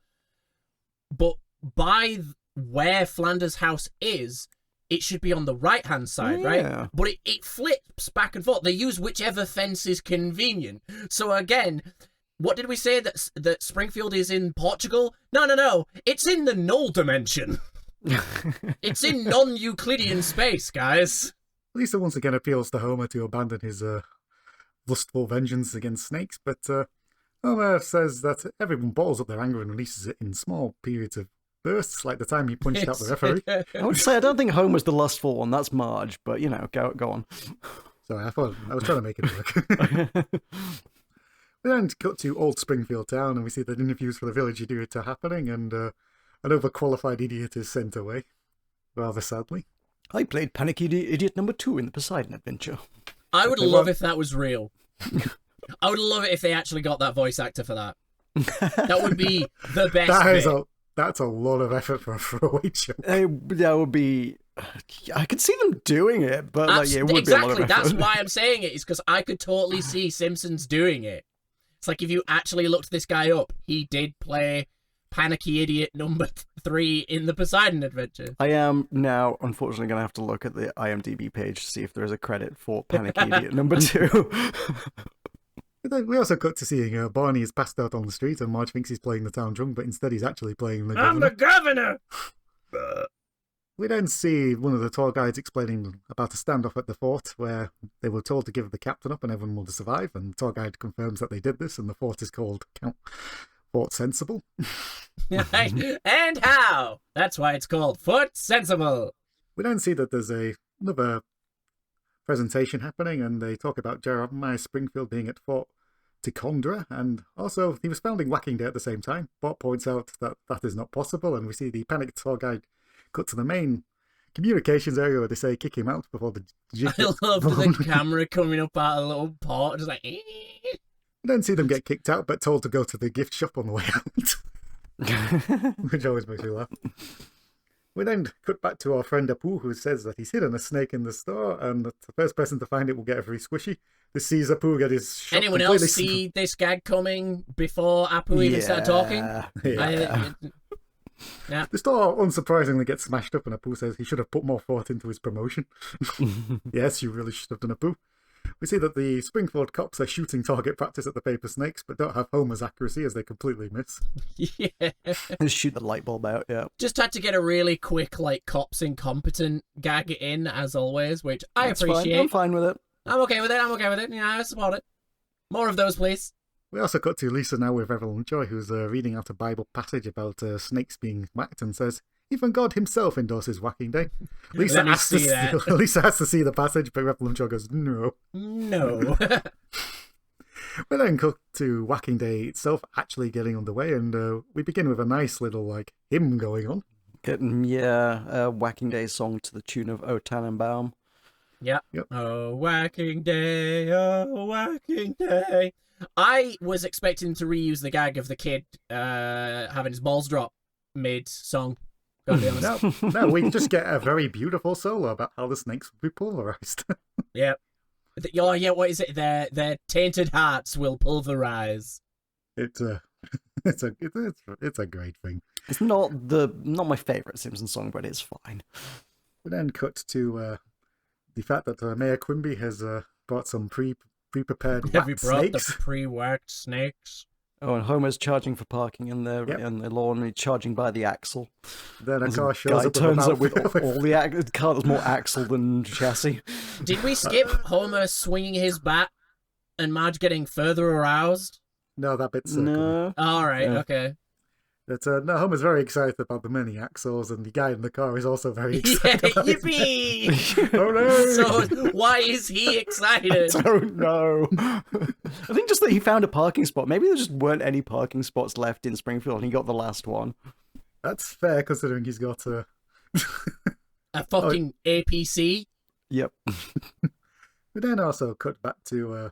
But by where Flanders' house is, it should be on the right-hand side, right? But it flips back and forth. They use whichever fence is convenient. So again, what did we say? That Springfield is in Portugal? No. It's in the null dimension. It's in non-Euclidean space, guys. Lisa once again appeals to Homer to abandon his lustful vengeance against snakes, but Homer says that everyone bottles up their anger and releases it in small periods of bursts, like the time he punched out the referee. I would say I don't think Homer's the lustful one. That's Marge, but go on. Sorry, I was trying to make it work. We then cut to old Springfield town, and we see that interviews for the village idiot are happening, and an overqualified idiot is sent away, rather sadly. I played Panic Idiot number 2 in the Poseidon Adventure. I would love if that was real. I would love it if they actually got that voice actor for that. That would be the best bit. That's a lot of effort for a throwaway joke. That would be... I could see them doing it, but it would exactly, be a lot of effort. That's why I'm saying it, is because I could totally see Simpsons doing it. It's like if you actually looked this guy up, he did play Panicky Idiot number 3 in the Poseidon Adventure. I am now, unfortunately, going to have to look at the IMDb page to see if there is a credit for Panicky Idiot number 2. We also cut to seeing Barney is passed out on the street, and Marge thinks he's playing the town drunk, but instead he's actually playing the governor. I'm the governor! We then see one of the tour guides explaining about a standoff at the fort where they were told to give the captain up and everyone will survive, and the tour guide confirms that they did this, and the fort is called Fort Sensible. And how? That's why it's called Fort Sensible. We then see that there's another presentation happening, and they talk about Jeremiah Springfield being at Fort Ticonderoga, and also he was founding Whacking Day at the same time. Bart points out that that is not possible, and we see the panicked tour guide cut to the main communications area where they say kick him out before the jig. I love the camera coming up out of a little pot, just like... We then see them get kicked out, but told to go to the gift shop on the way out, which always makes me laugh. We then cut back to our friend Apu, who says that he's hidden a snake in the store, and that the first person to find it will get a free squishy. This sees Apu get his shop. Anyone else see this gag coming before Apu even started talking? Yeah. Yeah. The store unsurprisingly gets smashed up, and Apu says he should have put more thought into his promotion. Yes, you really should have done, Apu. We see that the Springfield cops are shooting target practice at the paper snakes, but don't have Homer's accuracy as they completely miss. Yeah. Just shoot the light bulb out, yeah. Just had to get a really quick, cops incompetent gag in, as always, which I appreciate. Fine. I'm fine with it. I'm okay with it. Yeah, I support it. More of those, please. We also cut to Lisa now with Evelyn Joy, who's reading out a Bible passage about snakes being whacked, and says, even God himself endorses Whacking Day. Lisa has to see the passage, but Evelyn Joy goes, no. No. We then cut to Whacking Day itself actually getting underway, and we begin with a nice little, hymn going on. A Whacking Day song to the tune of O Tannenbaum. Yeah. Yep. Oh, Whacking Day, oh, Whacking Day. I was expecting to reuse the gag of the kid having his balls drop mid-song. Gotta be honest. No, we just get a very beautiful solo about how the snakes will be pulverized. Yeah. Oh, yeah, what is it? Their tainted hearts will pulverize. It's a great thing. It's not my favourite Simpsons song, but it's fine. We then cut to the fact that Mayor Quimby has brought some pre-prepared whacked snakes. The pre-whacked snakes. Oh, and Homer's charging for parking in the lawn, and he's charging by the axle. Then a There's car shows up. turns up with all the car that's more axle than chassis. Did we skip Homer swinging his bat and Marge getting further aroused? No, that bit's no. All right, okay. No, Homer's very excited about the many axles, and the guy in the car is also very excited. Yeah, yippee! Oh no! So why is he excited? I don't know. I think just that he found a parking spot. Maybe there just weren't any parking spots left in Springfield, and he got the last one. That's fair, considering he's got a fucking APC. Yep. We then also cut back to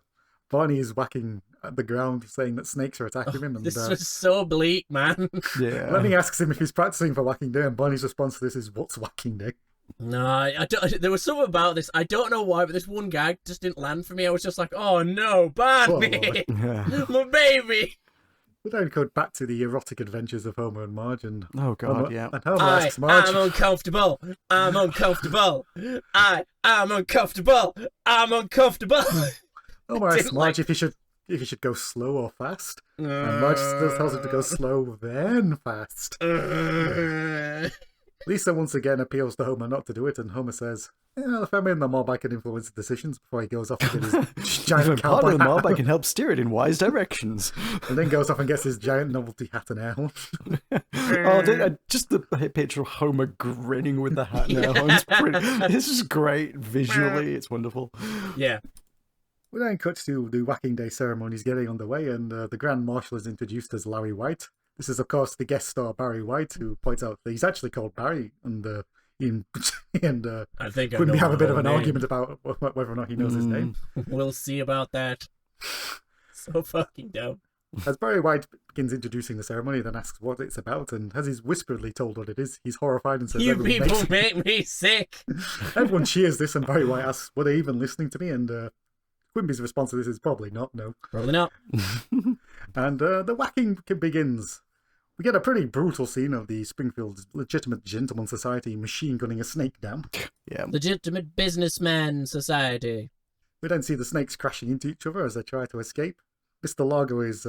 Barney is whacking at the ground, saying that snakes are attacking him. And, this was so bleak, man. Yeah. Lenny asks him if he's practicing for Whacking Day, and Barney's response to this is, "What's Whacking Day?" No, I don't. There was something about this. I don't know why, but this one gag just didn't land for me. I was just like, "Oh no, Barney, my baby." We then cut back to the erotic adventures of Homer and Marge, and oh god, yeah. And Homer asks Marge, I'm uncomfortable. I'm uncomfortable. I'm uncomfortable. I'm uncomfortable. Homer asks Marge if he should go slow or fast, and Marge still tells him to go slow then fast. Lisa once again appeals to Homer not to do it, and Homer says, if I'm in the mob, I can influence decisions before he goes off to get his If giant I'm part of cowboy the mob, I hat. can help steer it in wise directions. And then goes off and gets his giant novelty hat and air horn. Just the picture of Homer grinning with the hat now. It's pretty. This is great visually. It's wonderful. Yeah. We then cut to the Whacking Day ceremonies getting underway, and the Grand Marshal is introduced as Larry White. This is, of course, the guest star Barry White, who points out that he's actually called Barry, and I think couldn't I we know have a my bit of own an name. argument about whether or not he knows his name. We'll see about that. So fucking dumb. As Barry White begins introducing the ceremony, then asks what it's about, and as he's whisperedly told what it is, he's horrified and says, You "Everyone people makes-" make me sick. Everyone cheers this, and Barry White asks, "Were they even listening to me?" And Quimby's response to this is probably not, no. Probably not. And the whacking begins. We get a pretty brutal scene of the Springfield's legitimate gentleman society machine gunning a snake down. Yeah. Legitimate businessman society. We then see the snakes crashing into each other as they try to escape. Mr. Largo is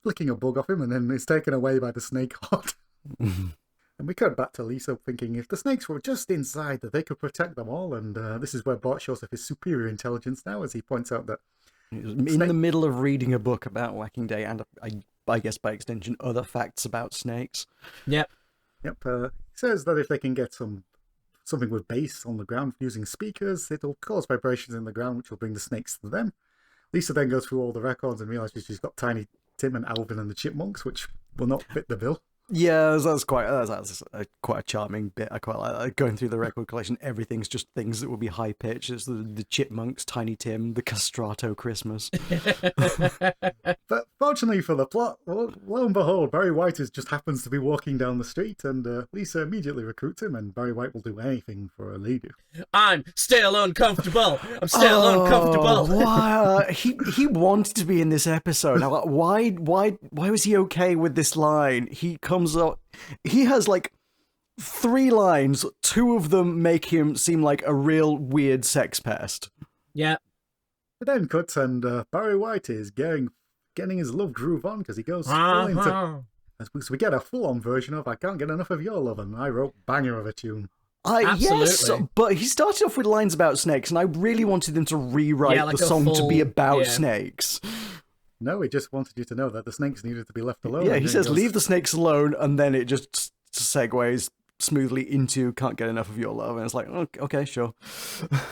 flicking a bug off him and then is taken away by the snake horde. And we cut back to Lisa thinking if the snakes were just inside that they could protect them all, and this is where Bart shows off his superior intelligence now as he points out that In the middle of reading a book about Whacking Day and I guess by extension other facts about snakes. Yep. he says that if they can get something with bass on the ground using speakers, it'll cause vibrations in the ground which will bring the snakes to them. Lisa then goes through all the records and realizes she's got Tiny Tim and Alvin and the Chipmunks, which will not fit the bill. Yeah, that's quite a charming bit. I quite like going through the record collection. Everything's just things that would be high pitched. It's the Chipmunks, Tiny Tim, the Castrato Christmas. But fortunately for the plot, lo and behold, Barry White just happens to be walking down the street, and Lisa immediately recruits him, and Barry White will do anything for a lady. I'm still uncomfortable. I'm still uncomfortable. Why? He wanted to be in this episode. Now, why was he okay with this line? He comes up. He has like 3 lines. 2 of them make him seem like a real weird sex pest. Yeah. It then cuts, and Barry White is getting his love groove on because he goes full into. So we get a full-on version of "I Can't Get Enough of Your Love," and I wrote banger of a tune. Yes, Absolutely. but he started off with lines about snakes, and I really wanted them to rewrite like the a song to be full- about yeah. snakes. No, he just wanted you to know that the snakes needed to be left alone. Yeah, and he then says, goes, leave the snakes alone, and then it just segues smoothly into Can't Get Enough of Your Love, and it's like, okay, sure.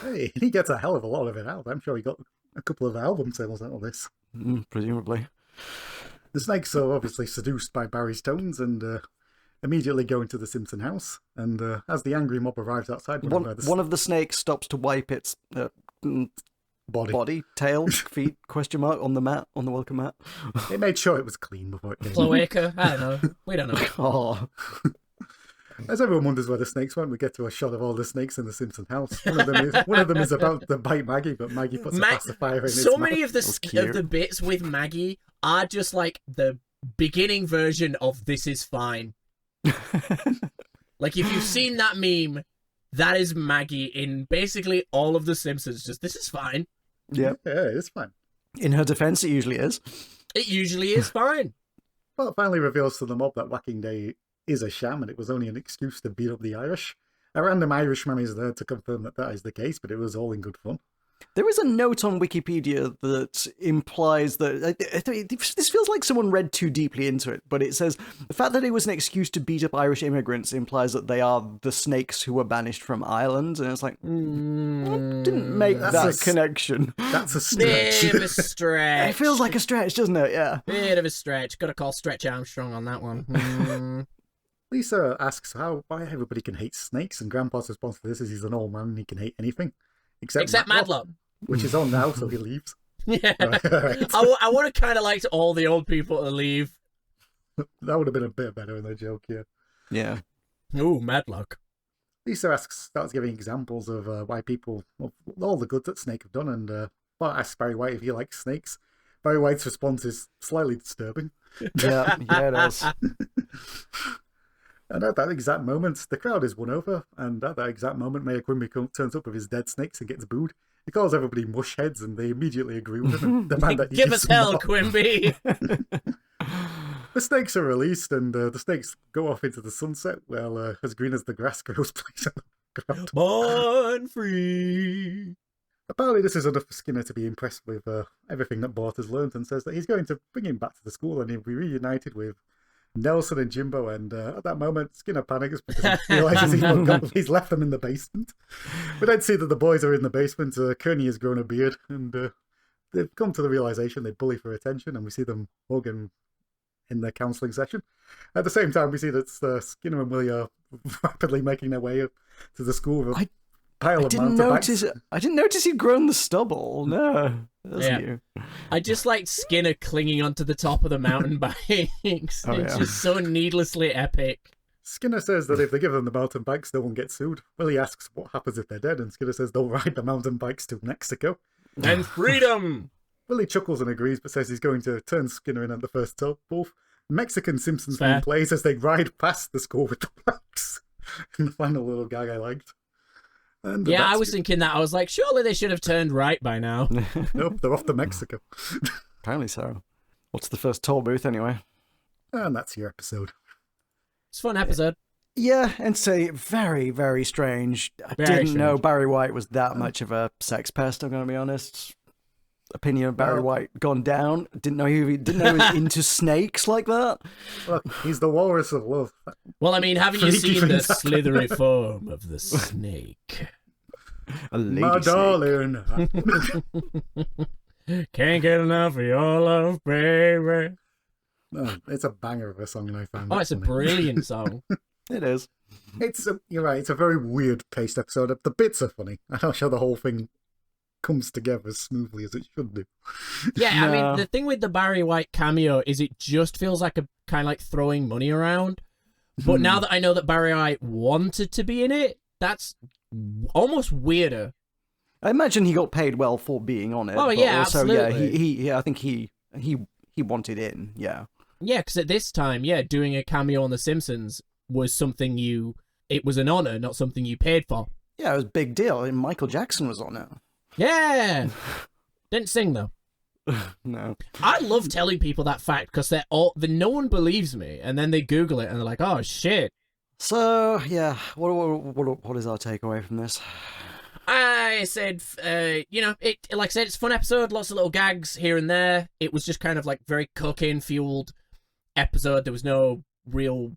Hey, he gets a hell of a lot of it out. I'm sure he got a couple of album sales out of this. Presumably. The snakes are obviously seduced by Barry's tones and immediately go into the Simpson house. And as the angry mob arrives outside, One of the snakes stops to wipe its body, tail, feet, question mark, on the mat, on the welcome mat. They made sure it was clean before it came. Cloaca. I don't know. We don't know. Oh, As everyone wonders where the snakes went, we get to a shot of all the snakes in the Simpson house. One of them is about to bite Maggie, but Maggie puts a pacifier in its So mouth. many of the bits with Maggie are just like the beginning version of "This is fine." Like if you've seen that meme, that is Maggie in basically all of the Simpsons. Just "This is fine." yeah. Yeah, it's fine. In her defense, it usually is. It usually is fine. Well, it finally reveals to the mob that Whacking Day is a sham and it was only an excuse to beat up the Irish. A random Irishman is there to confirm that that is the case, but it was all in good fun. There is a note on Wikipedia that implies that this feels like someone read too deeply into it, but it says the fact that it was an excuse to beat up Irish immigrants implies that they are the snakes who were banished from Ireland, and it's like, I didn't make that connection. That's a stretch. Bit of a stretch. It feels like a stretch, doesn't it? Yeah. Bit of a stretch. Got to call Stretch Armstrong on that one. Lisa asks why everybody can hate snakes, and Grandpa's response to this is he's an old man and he can hate anything. Except Matlock. Which is on now, so he leaves. Yeah. Right. I would have kind of liked all the old people to leave. That would have been a bit better in the joke, yeah. Yeah. Ooh, Matlock. Lisa starts giving examples of why people, of all the good that Snake have done, and asks Barry White if he likes snakes. Barry White's response is slightly disturbing. Yeah, it is. And at that exact moment, the crowd is won over, and at that exact moment, Mayor Quimby turns up with his dead snakes and gets booed. He calls everybody mush heads, and they immediately agree with him and demand that he Give just us hell, not. Quimby. The snakes are released, and the snakes go off into the sunset, well, as green as the grass grows place on the ground. Born free. Apparently this is enough for Skinner to be impressed with everything that Bort has learned, and says that he's going to bring him back to the school and he'll be reunited with Nelson and Jimbo. And at that moment, Skinner panics because he realizes he's left them in the basement. We then see that the boys are in the basement. Kearney has grown a beard, and they've come to the realization they bully for attention, and we see them hugging in their counselling session. At the same time, we see that Skinner and Willie are rapidly making their way up to the school with a pile of mountebanks. I didn't notice he'd grown the stubble. No, that's new. I just like Skinner clinging onto the top of the mountain bikes. It's just so needlessly epic. Skinner says that if they give them the mountain bikes, they won't get sued. Willie asks what happens if they're dead, and Skinner says they'll ride the mountain bikes to Mexico. And freedom! Willie chuckles and agrees, but says he's going to turn Skinner in at the first both. Mexican Simpsons theme plays as they ride past the school with the bikes. And the final little gag I liked. And I was thinking that. I was like, surely they should have turned right by now. Nope, they're off to Mexico. Apparently so. What's the first toll booth anyway? And that's your episode. It's a fun episode. Yeah, and say very, very strange. I didn't know Barry White was that much of a sex pest, I'm going to be honest. Opinion of Barry White gone down. Didn't know he was into snakes like that. Look, he's the walrus of love. Well, I mean, haven't you seen the slithery form of the snake? A lady My snake. darling. Can't get enough of your love, baby. No, it's a banger of a song, and I found. Oh, it's funny. a brilliant song. It is. You're right. It's a very weird paced episode. The bits are funny. I'm not sure the whole thing comes together as smoothly as it should do. Yeah, I mean, the thing with the Barry White cameo is it just feels like a kind of like throwing money around. But now that I know that Barry White wanted to be in it, that's almost weirder. I imagine he got paid well for being on it. Oh yeah, also, absolutely. Yeah, I think he wanted in. Yeah. Yeah, because at this time, doing a cameo on The Simpsons was something it was an honor, not something you paid for. Yeah, it was a big deal. And Michael Jackson was on it. Yeah. Didn't sing though. No. I love telling people that fact because no one believes me, and then they Google it and they're like, "Oh shit." So yeah, what is our takeaway from this? I said, like I said, it's a fun episode, lots of little gags here and there. It was just kind of like very cocaine fueled episode. There was no real.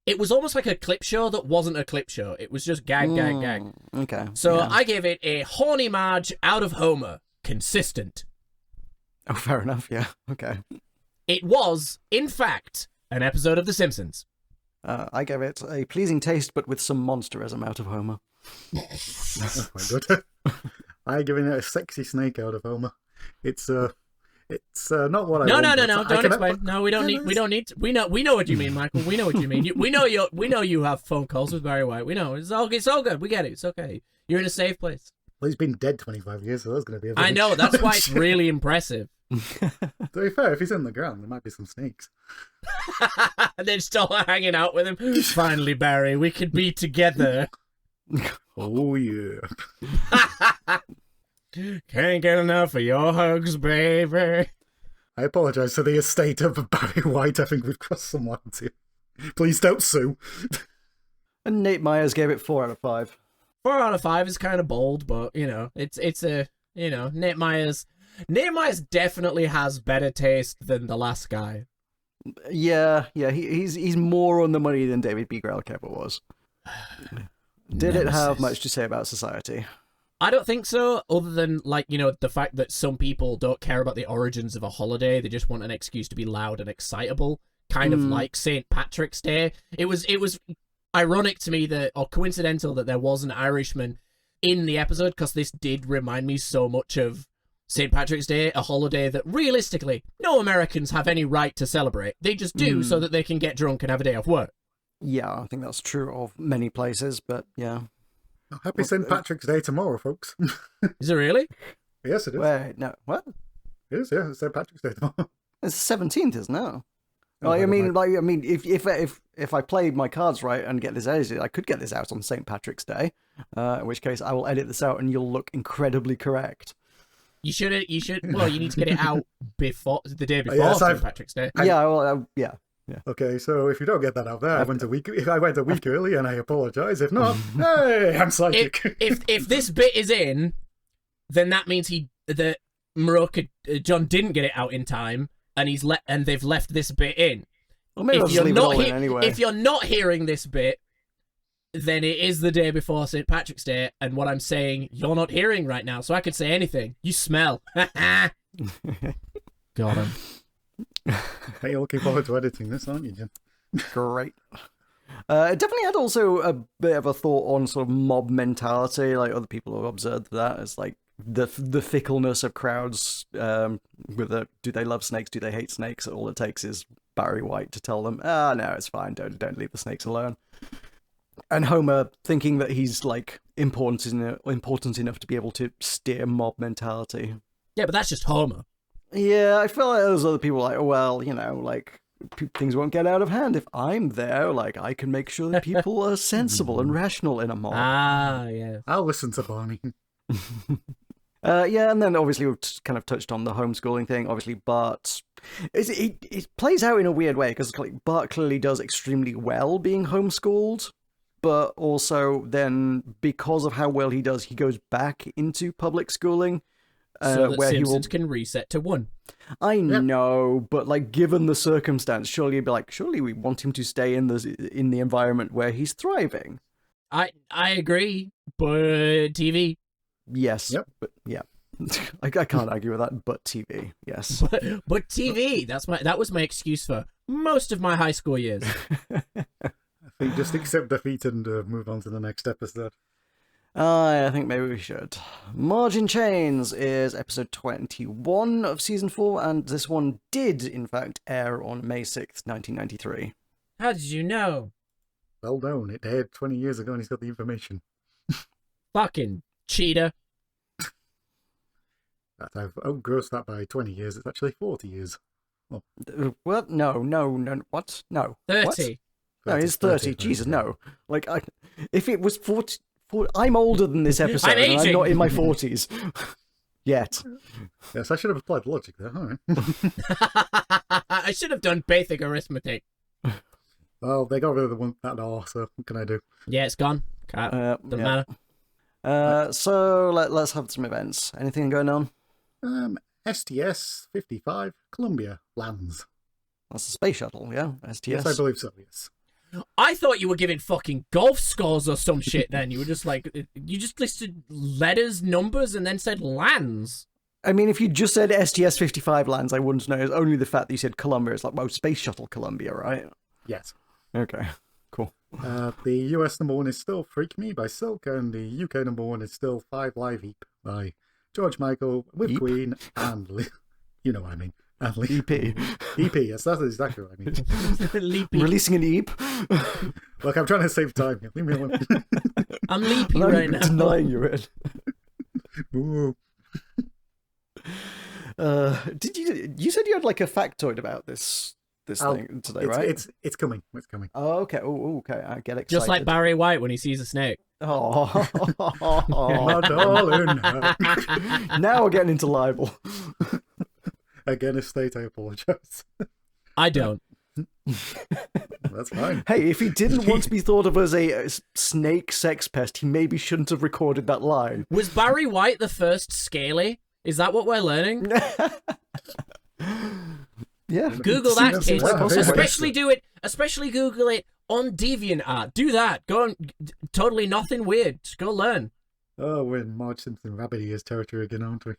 It was almost like a clip show that wasn't a clip show. It was just gag. Okay. So I gave it a horny Marge out of Homer. Consistent. Oh, fair enough. Yeah. Okay. It was, in fact, an episode of The Simpsons. I gave it a pleasing taste, but with some monsterism out of Homer. That's quite good. I giving it a sexy snake out of Homer. It's not what I No, want. don't explain. No, we don't need to. We know what you mean, Michael. We know what you mean. We know you have phone calls with Barry White. We know. It's all good. We get it. It's okay. You're in a safe place. Well, he's been dead 25 years, so that's going to be a I know, that's why it's really impressive. To be fair, if he's in the ground, there might be some snakes. And then still hanging out with him. Finally, Barry, we could be together. Oh, yeah. Can't get enough of your hugs, baby. I apologise for the estate of Barry White. I think we've crossed some lines here. Please don't sue. And Nate Myers gave it 4 out of 5. 4 out of 5 is kind of bold, but it's a Nate Myers definitely has better taste than the last guy. Yeah, he's more on the money than David B. Gralk ever was. Did it have much to say about society? I don't think so, other than the fact that some people don't care about the origins of a holiday. They just want an excuse to be loud and excitable, kind of like St. Patrick's Day. It was ironic to me or coincidental that there was an Irishman in the episode, because this did remind me so much of St. Patrick's Day, a holiday that realistically no Americans have any right to celebrate. They just do so that they can get drunk and have a day off work. Yeah, I think that's true of many places, but yeah. Happy St. Patrick's Day tomorrow, folks. Is it really? Yes, it is. Wait, no, what? It is, yeah. It's St. Patrick's Day tomorrow. It's the 17th, isn't it? Oh, I mean, if I play my cards right and get this edited, I could get this out on St. Patrick's Day, in which case I will edit this out and you'll look incredibly correct. You should. Well, you need to get it out before the day before Yes, St. Patrick's Day. Yeah, well, yeah. Okay, so if you don't get that out there, I went a week early, and I apologise. If not, hey, I'm psychic. If this bit is in, then that means that John didn't get it out in time, and they've left this bit in. Well, maybe I'll just leave it all in anyway. If you're not hearing this bit, then it is the day before St. Patrick's Day, and what I'm saying you're not hearing right now, so I could say anything. You smell. Got him. Hey, you're looking forward to editing this, aren't you, Jim? Great. It definitely had also a bit of a thought on sort of mob mentality. Like other people have observed that. It's like the fickleness of crowds. Do they love snakes? Do they hate snakes? All it takes is Barry White to tell them, no, it's fine. Don't leave the snakes alone. And Homer thinking that he's like important enough to be able to steer mob mentality. Yeah, but that's just Homer. Yeah, I feel like there's other people like, well, like things won't get out of hand if I'm there. Like I can make sure that people are sensible and rational in a mob. Ah, yeah. I'll listen to Barney. Yeah, and then obviously we've kind of touched on the homeschooling thing. Obviously, Bart, it plays out in a weird way because like Bart clearly does extremely well being homeschooled, but also then because of how well he does, he goes back into public schooling. So that where Simpsons can reset to 1. I know, but like given the circumstance, surely we want him to stay in the environment where he's thriving. I agree, but TV. Yes. Yep. But yeah. I can't argue with that, but TV, yes. But TV, that was my excuse for most of my high school years. I think just accept defeat and move on to the next episode. I think maybe we should. Marge in Chains is episode 21 of season 4, and this one did, in fact, air on May 6th, 1993. How did you know? Well known. It aired 20 years ago and he's got the information. Fucking cheater. I've outgrossed that by 20 years. It's actually 40 years. Oh. What? No. What? No. 30. What? No, it's 30. Jesus, no. Like, if it was 40... I'm older than this episode, and I'm not in my 40s. Yet. Yes, I should have applied logic there. All right. I should have done basic arithmetic. Well, they got rid of the one that R, so what can I do? Yeah, it's gone. Doesn't matter. So let's have some events. Anything going on? STS-55, Columbia, lands. That's the space shuttle, yeah? STS? Yes, I believe so, yes. I thought you were giving fucking golf scores or some shit then. You were just like, you just listed letters, numbers, and then said lands. I mean, if you just said STS-55 lands, I wouldn't know. It's only the fact that you said Columbia. It's like, well, Space Shuttle Columbia, right? Yes. Okay, cool. The US number 1 is still Freak Me by Silk, and the UK number 1 is still 5 Live Eep by George Michael with Eep? Queen and you know what I mean. And EP. EP, yes, that's exactly what I mean. Releasing an EP? Look, I'm trying to save time. Leave me alone. I'm leaping right now. Denying you're in. Ooh. Did you said you had like a factoid about this thing today, right? It's coming. It's coming. Oh, okay. Oh, okay. I get excited. Just like Barry White when he sees a snake. Oh, My darling. now we're getting into libel. Again, estate, I apologise. I don't. That's fine. Hey, if he didn't want to be thought of as a snake sex pest, he maybe shouldn't have recorded that line. Was Barry White the first scaly? Is that what we're learning? Yeah. Google that, That's kids. right. Especially Google it on DeviantArt. Do that. Go on. Totally nothing weird. Just go learn. Oh, we're in Marge Simpson rabbit ears territory again, aren't we?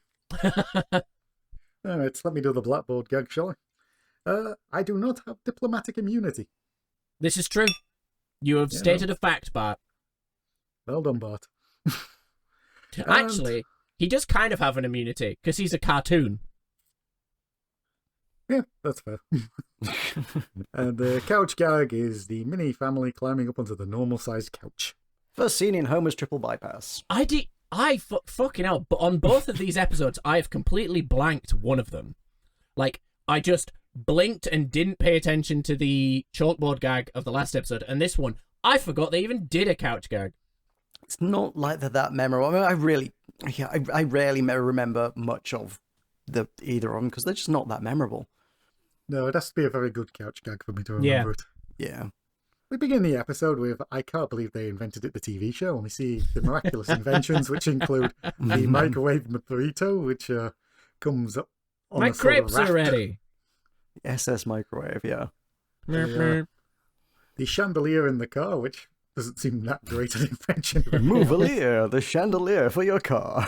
Alright, let me do the blackboard gag, shall I? I do not have diplomatic immunity. This is true. You have stated a fact, Bart. Well done, Bart. Actually, he does kind of have an immunity, because he's a cartoon. Yeah, that's fair. And the couch gag is the mini family climbing up onto the normal-sized couch. First seen in Homer's triple bypass. Fucking hell, but on both of these episodes, I have completely blanked one of them. Like, I just blinked and didn't pay attention to the chalkboard gag of the last episode, and this one, I forgot they even did a couch gag. it's not like they're that memorable. I mean, I rarely remember much of either of them because they're just not that memorable. No, it has to be a very good couch gag for me to remember it. Yeah. We begin the episode with "I can't believe they invented it," the TV show, and we see the miraculous inventions, which include the microwave burrito, which comes up on My a sort of crepes are raft. ready. SS microwave, yeah. The chandelier in the car, which doesn't seem that great an invention. Mouvelier, the chandelier for your car.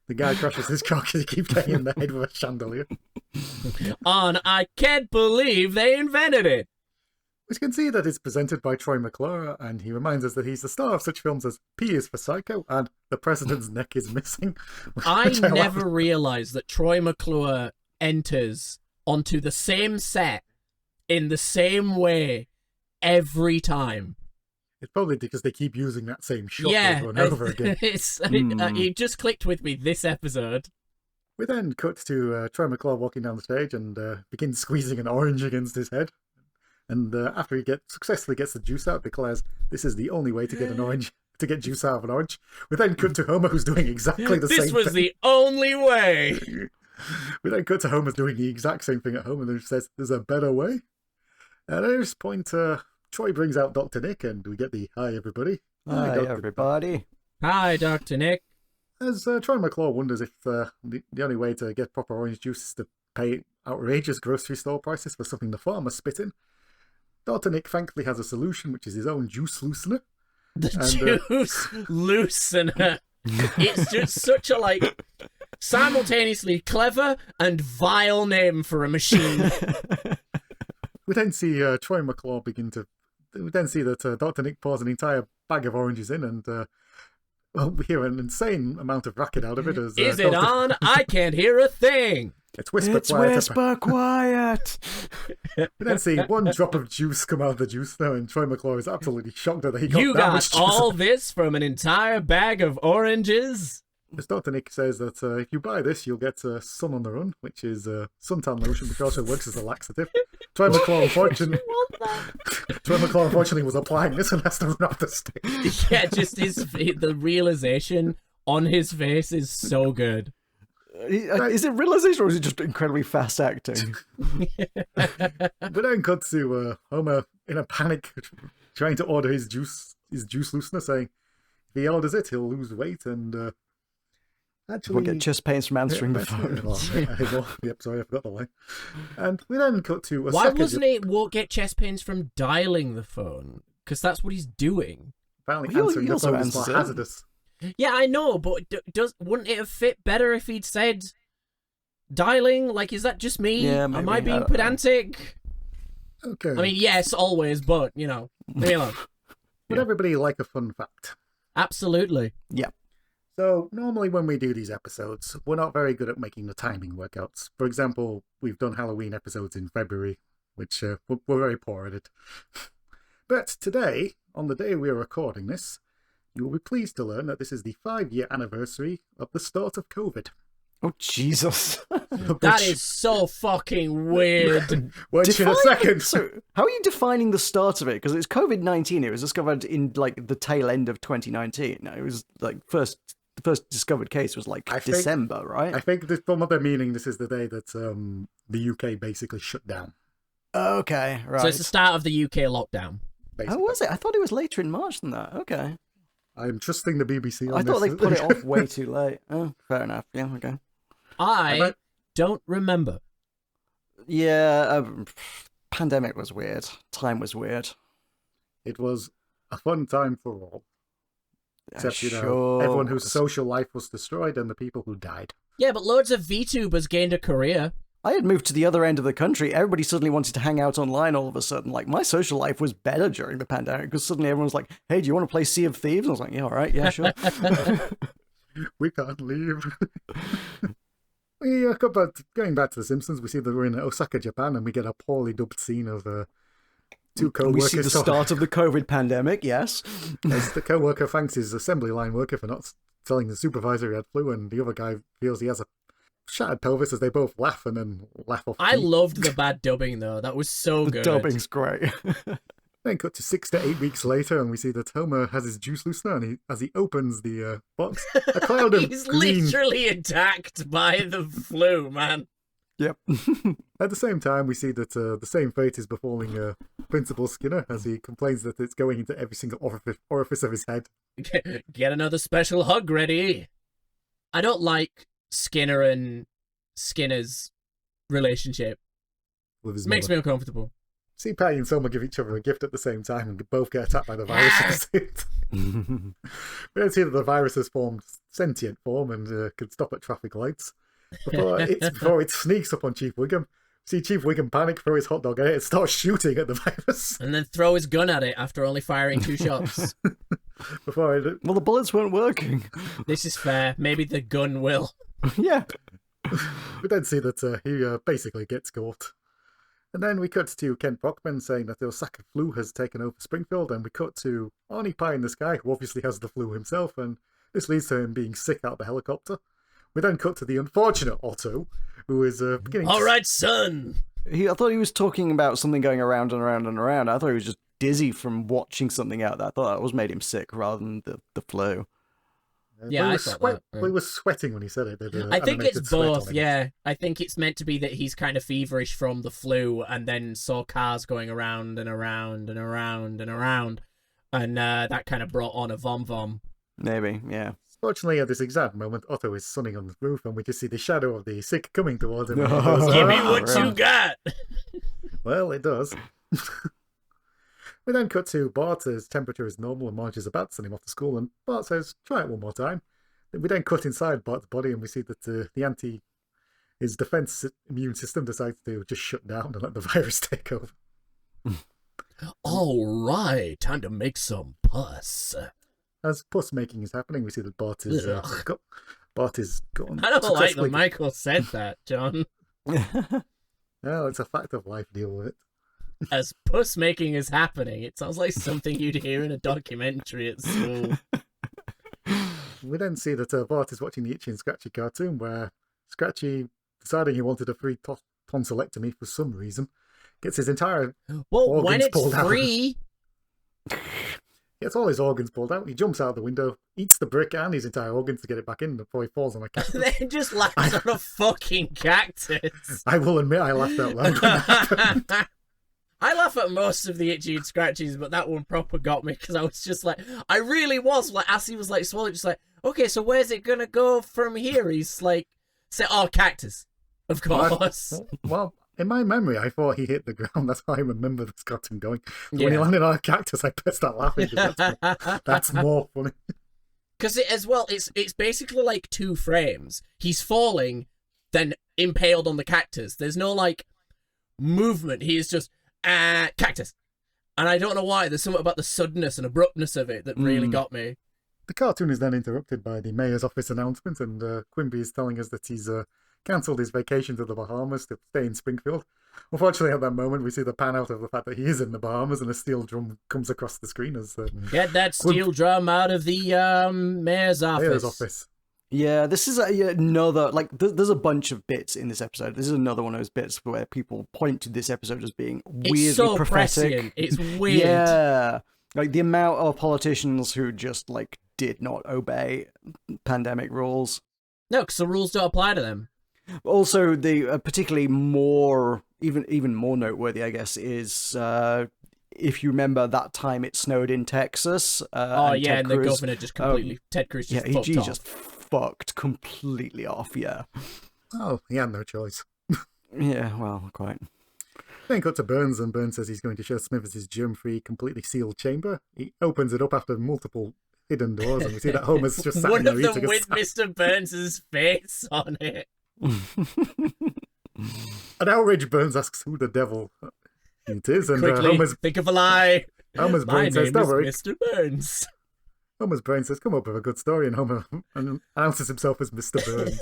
The guy crashes his car because he keeps getting in the head with a chandelier. On I can't believe they invented it. We can see that it's presented by Troy McClure, and he reminds us that he's the star of such films as P is for Psycho and The President's Neck is Missing. I never realized that Troy McClure enters onto the same set in the same way every time. It's probably because they keep using that same shot Yeah, over and over again. It just clicked with me this episode. We then cut to Troy McClure walking down the stage and begins squeezing an orange against his head. And after he successfully gets the juice out, declares this is the only way to get an orange, to get juice out of an orange. We then cut to Homer, who's doing exactly the same thing. This was the only way. We then cut to Homer's doing the exact same thing at home, and then says, "There's a better way." And at this point, Troy brings out Dr. Nick, and we get the "Hi, everybody." Hi, Dr. everybody. Hi, Dr. Nick. As Troy McClure wonders if the only way to get proper orange juice is to pay outrageous grocery store prices for something the farmer spit in, Dr. Nick thankfully has a solution, which is his own juice loosener. The juice loosener. It's just such a, simultaneously clever and vile name for a machine. We then see Troy McClure we then see that Dr. Nick pours an entire bag of oranges in, and we hear an insane amount of racket out of it. As, Is it on? I can't hear a thing. It's whisper It's quiet. whisper quiet. We then see one drop of juice come out of the juice now, and Troy McClure is absolutely shocked that he got You that much got juice. all this from an entire bag of oranges? As Dr. Nick says that if you buy this, you'll get Sun on the Run, which is suntan lotion, which also works as a laxative. Troy McClure, unfortunately, was applying this and has to run off the stage. Yeah, just the realization on his face is so good. Is it realization or is it just incredibly fast acting? But then cut to Homer in a panic, trying to order his juice loosener, saying if he orders it, he'll lose weight and actually We'll get chest pains from answering the phone. Yep, sorry, I forgot the line. And we then cut to Why Osaka. wasn't it won't get chest pains from dialing the phone? Because that's what he's doing. Apparently Well, answering he the also phone is more answers it. hazardous. Yeah, I know, but wouldn't it have fit better if he'd said dialing? Is that just me? Yeah, Am maybe. I I being don't know. pedantic? Okay. I mean, yes, always, but, leave me alone. Would everybody like a fun fact? Absolutely. Yeah. So, normally when we do these episodes, we're not very good at making the timing workouts. For example, we've done Halloween episodes in February, which we're very poor at it. But today, on the day we are recording this, you will be pleased to learn that this is the 5-year anniversary of the start of COVID. Oh, Jesus. That is so fucking weird. Which in a second. So, how are you defining the start of it? Because it's COVID-19. It was discovered in, the tail end of 2019. It was, the first discovered case was, December, right? I think from what they're meaning, this is the day that the UK basically shut down. Okay, right. So it's the start of the UK lockdown. Basically. Oh, was it? I thought it was later in March than that. Okay. I'm trusting the BBC on I thought this. they put it off way too late. Oh, fair enough. Yeah, okay. I don't remember. Yeah, pandemic was weird. Time was weird. It was a fun time for all. Except, Sure everyone whose was. social life was destroyed and the people who died. Yeah, but loads of VTubers gained a career. I had moved to the other end of the country. Everybody suddenly wanted to hang out online all of a sudden. My social life was better during the pandemic because suddenly everyone was like, hey, do you want to play Sea of Thieves? And I was like, yeah, all right, yeah, sure. We can't leave. We going back to The Simpsons, we see that we're in Osaka, Japan, and we get a poorly dubbed scene of two co-workers. We see the start of the COVID pandemic, yes. As the co-worker thanks his assembly line worker for not telling the supervisor he had flu, and the other guy feels he has a shattered pelvis as they both laugh and then laugh off. I loved the bad dubbing, though. That was so The good. dubbing's great. Then cut to 6 to 8 weeks later, and we see that Homer has his juice loosener, and as he opens the box, a cloud of He's green... literally attacked by the flu, man. Yep. At the same time, we see that the same fate is befalling Principal Skinner, as he complains that it's going into every single orifice of his head. Get another special hug ready. I don't like Skinner and Skinner's relationship. With his Makes mother. me uncomfortable. See Patty and Selma give each other a gift at the same time and both get attacked by the virus at the same time. We don't see that the virus has formed sentient form and can stop at traffic lights. Before it sneaks up on Chief Wiggum, see Chief Wiggum panic, throw his hot dog at it, and start shooting at the virus. And then throw his gun at it after only firing 2 shots. Before it... Well, the bullets weren't working. This is fair. Maybe the gun will. Yeah. We then see that he basically gets caught. And then we cut to Kent Brockman saying that the Osaka flu has taken over Springfield, and we cut to Arnie Pie in the Sky, who obviously has the flu himself, and this leads to him being sick out of the helicopter. We then cut to the unfortunate Otto, who is beginning All right, son. I thought he was talking about something going around and around and around. I thought he was just dizzy from watching something out there. I thought that was made him sick rather than the flu. Yeah, he was sweating when he said it. I think it's both, yeah. I think it's meant to be that he's kind of feverish from the flu and then saw cars going around and around and around and around. And that kind of brought on a vom-vom. Maybe, yeah. Fortunately, at this exact moment, Otto is sunning on the roof, and we just see the shadow of the sick coming towards him. Give me what you got! Well, it does. We then cut to Bart. His temperature is normal, and Marge is about to send him off to school, and Bart says, try it one more time. We then cut inside Bart's body, and we see that his defense immune system decides to just shut down and let the virus take over. All right, time to make some pus. As pus making is happening, we see that Bart is gone. I don't like that Michael said that, John. Well, it's a fact of life. Deal with it. As pus making is happening, it sounds like something you'd hear in a documentary at school. We then see that Bart is watching the Itchy and Scratchy cartoon, where Scratchy, deciding he wanted a free tonsillectomy for some reason, gets his entire well, when organs it's pulled out. free. Gets all his organs pulled out. He jumps out the window, eats the brick and his entire organs to get it back in before he falls on a cactus. Then just lands on a fucking cactus. I will admit I laughed out loud when that happened. I laugh at most of the Itchy and Scratchies, but that one proper got me because I was just like, I really was like, as he was like swallowed, just like, okay, so where's it gonna go from here? He's like, say, oh, cactus, of course. Well, in my memory, I thought he hit the ground. That's how I remember this cartoon going. So Yeah. when he landed on a cactus, I burst out laughing. That's more funny. Because it's basically like 2 frames. He's falling, then impaled on the cactus. There's no like movement. He is just cactus. And I don't know why. There's something about the suddenness and abruptness of it that really got me. The cartoon is then interrupted by the mayor's office announcement, and Quimby is telling us that he's cancelled his vacation to the Bahamas to stay in Springfield. Unfortunately, at that moment, we see the pan out of the fact that he is in the Bahamas, and a steel drum comes across the screen as Get that steel drum out of the mayor's office. Yeah, this is another, like, there's a bunch of bits in this episode. This is another one of those bits where people point to this episode as being weirdly It's so prophetic. prescient. It's weird. Yeah. Like, the amount of politicians who just, like, did not obey pandemic rules. No, because the rules don't apply to them. Also, the particularly more, even more noteworthy, I guess, is if you remember that time it snowed in Texas. And Ted the Cruz, governor just completely, Ted Cruz just fucked he off. just fucked completely off, yeah. Oh, he had no choice. Yeah, well, quite. Then cut to Burns, and Burns says he's going to show Smithers his germ-free, completely sealed chamber. He opens it up after multiple hidden doors, and we see that Homer's just sat in One there of them eating a with Mr. Burns' face on it. An outraged Burns asks who the devil it is, and Quickly, Homer's think of a lie. brain My says, name "Don't is worry." Mr. Burns. Homer's brain says, "Come up with a good story," and Homer announces himself as Mr. Burns.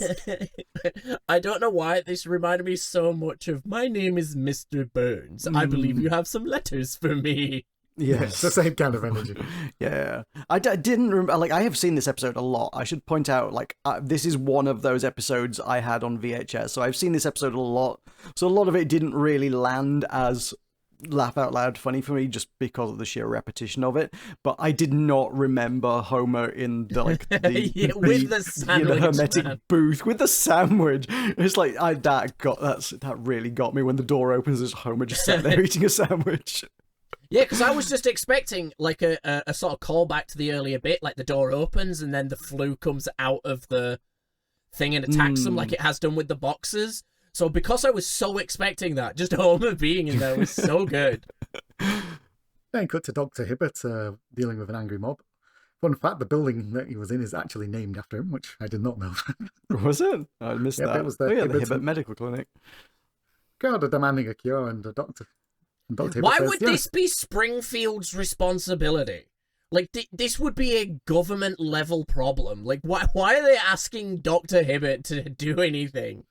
I don't know why this reminded me so much of my name is Mr. Burns. I believe you have some letters for me. Yes. It's the same kind of energy. Yeah. I didn't remember, like, I have seen this episode a lot. I should point out, like, this is one of those episodes I had on VHS, so I've seen this episode a lot. So a lot of it didn't really land as laugh out loud funny for me just because of the sheer repetition of it. But I did not remember Homer in the with the sandwich, hermetic man. booth with the sandwich. It's like that really got me when the door opens. There's Homer just sat there eating a sandwich. Yeah, because I was just expecting like a sort of callback to the earlier bit, like the door opens and then the flu comes out of the thing and attacks them like it has done with the boxers. So because I was so expecting that, just Homer being in there was so good. Then cut to Dr. Hibbert dealing with an angry mob. Fun fact, the building that he was in is actually named after him, which I did not know. Was it? I missed that. It was the the Hibbert Medical Clinic. Crowd are demanding a cure, and Dr. Hibbert Why says, would this be Springfield's responsibility? Like, this would be a government-level problem. Like, why are they asking Dr. Hibbert to do anything?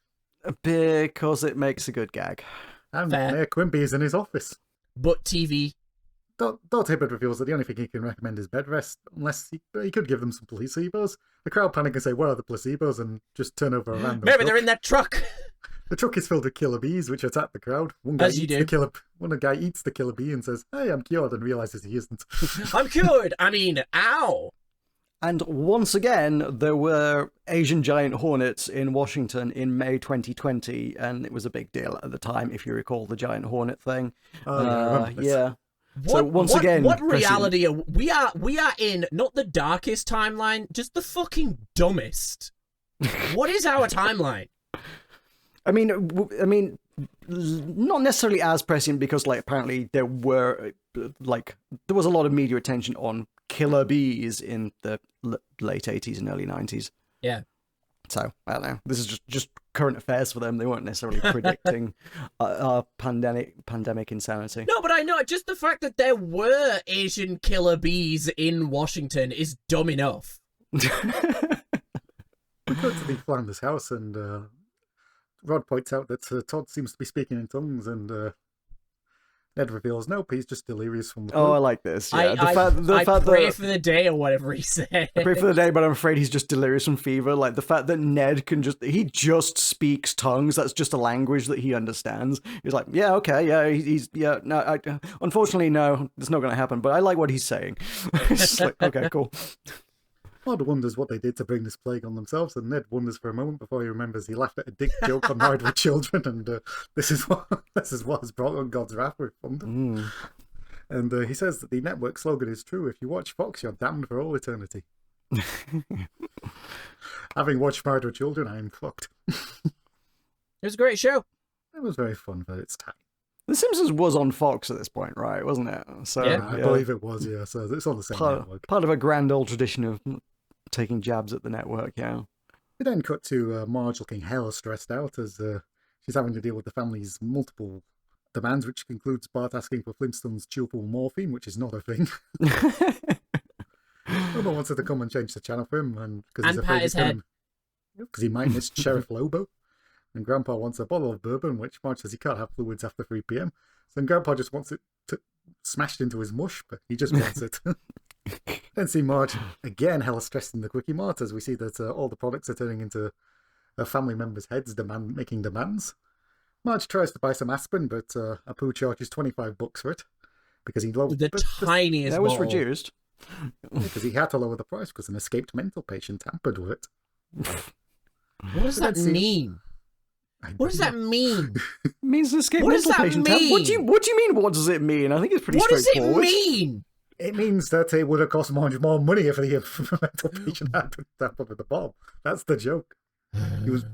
Because it makes a good gag. And Fair. Mayor Quimby is in his office. But TV. Dr. Hibbert reveals that the only thing he can recommend is bed rest, unless he could give them some placebos. The crowd panic and say, "Where are the placebos?" and just turn over a random Maybe truck. they're in that truck. The truck is filled with killer bees, which attack the crowd. One guy eats the killer bee and says, "Hey, I'm cured," and realizes he isn't. I'm cured. I mean, ow. And once again, there were Asian giant hornets in Washington in May 2020, and it was a big deal at the time, if you recall the giant hornet thing. Oh, yeah, I remember this. Yeah. So once again, what reality are we are in? Not the darkest timeline, just the fucking dumbest. What is our timeline? I mean, not necessarily as prescient because, like, apparently there was a lot of media attention on killer bees in the late 80s and early 90s. Yeah. So, I don't know. This is just current affairs for them. They weren't necessarily predicting pandemic insanity. No, but I know just the fact that there were Asian killer bees in Washington is dumb enough. We go to the Flanders house, and Rod points out that Todd seems to be speaking in tongues, and Ned reveals, nope, he's just delirious from the flu. Oh, I like this. Yeah, I pray for the day or whatever he said. I pray for the day, but I'm afraid he's just delirious from fever. Like the fact that Ned he just speaks tongues. That's just a language that he understands. He's like, yeah, okay, yeah, no, unfortunately, no, it's not going to happen. But I like what he's saying. It's like, okay, cool. Todd wonders what they did to bring this plague on themselves, and Ned wonders for a moment before he remembers he laughed at a dick joke on Married with Children, and this is what has brought on God's wrath with thunder. And he says that the network slogan is true: if you watch Fox, you're damned for all eternity. Having watched Married with Children, I am fucked. It was a great show. It was very fun for its time. The Simpsons was on Fox at this point, right? Wasn't it? So Yeah. I believe it was, yeah. So it's on the same network. Part of a grand old tradition of taking jabs at the network, yeah. We then cut to Marge looking hell stressed out as she's having to deal with the family's multiple demands, which includes Bart asking for Flintstone's chewable morphine, which is not a thing. Homer wants her to come and change the channel for him, and because he's afraid he's going, because he might miss Sheriff Lobo. And Grandpa wants a bottle of bourbon, which Marge says he can't have fluids after 3 p.m. So then Grandpa just wants it smashed into his mush, but he just wants it. Then see Marge again hella stressed in the Quickie Mart as we see that all the products are turning into her family members' heads making demands. Marge tries to buy some aspirin, but Apu charges $25 for it because he lowered The tiniest That was bottle. reduced. because he had to lower the price because an escaped mental patient tampered with it. What does that Let's see. mean? What does that mean? It means an escape What does mental that patient. mean? What do you mean? What does it mean? I think it's pretty What does it straightforward. mean? It means that it would have cost Marge more money if the mental patient had to tamper with the bomb. That's the joke. He was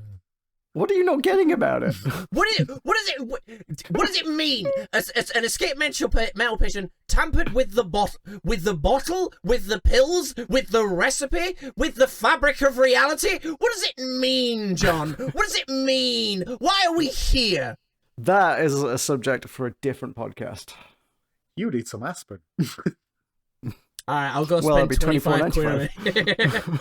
What are you not getting about it? What does it mean? An escaped mental patient tampered with the bottle, with the pills, with the recipe, with the fabric of reality. What does it mean, John? What does it mean? Why are we here? That is a subject for a different podcast. You need some aspirin. All right, I'll go Well, it'd spend be 25 quid on it.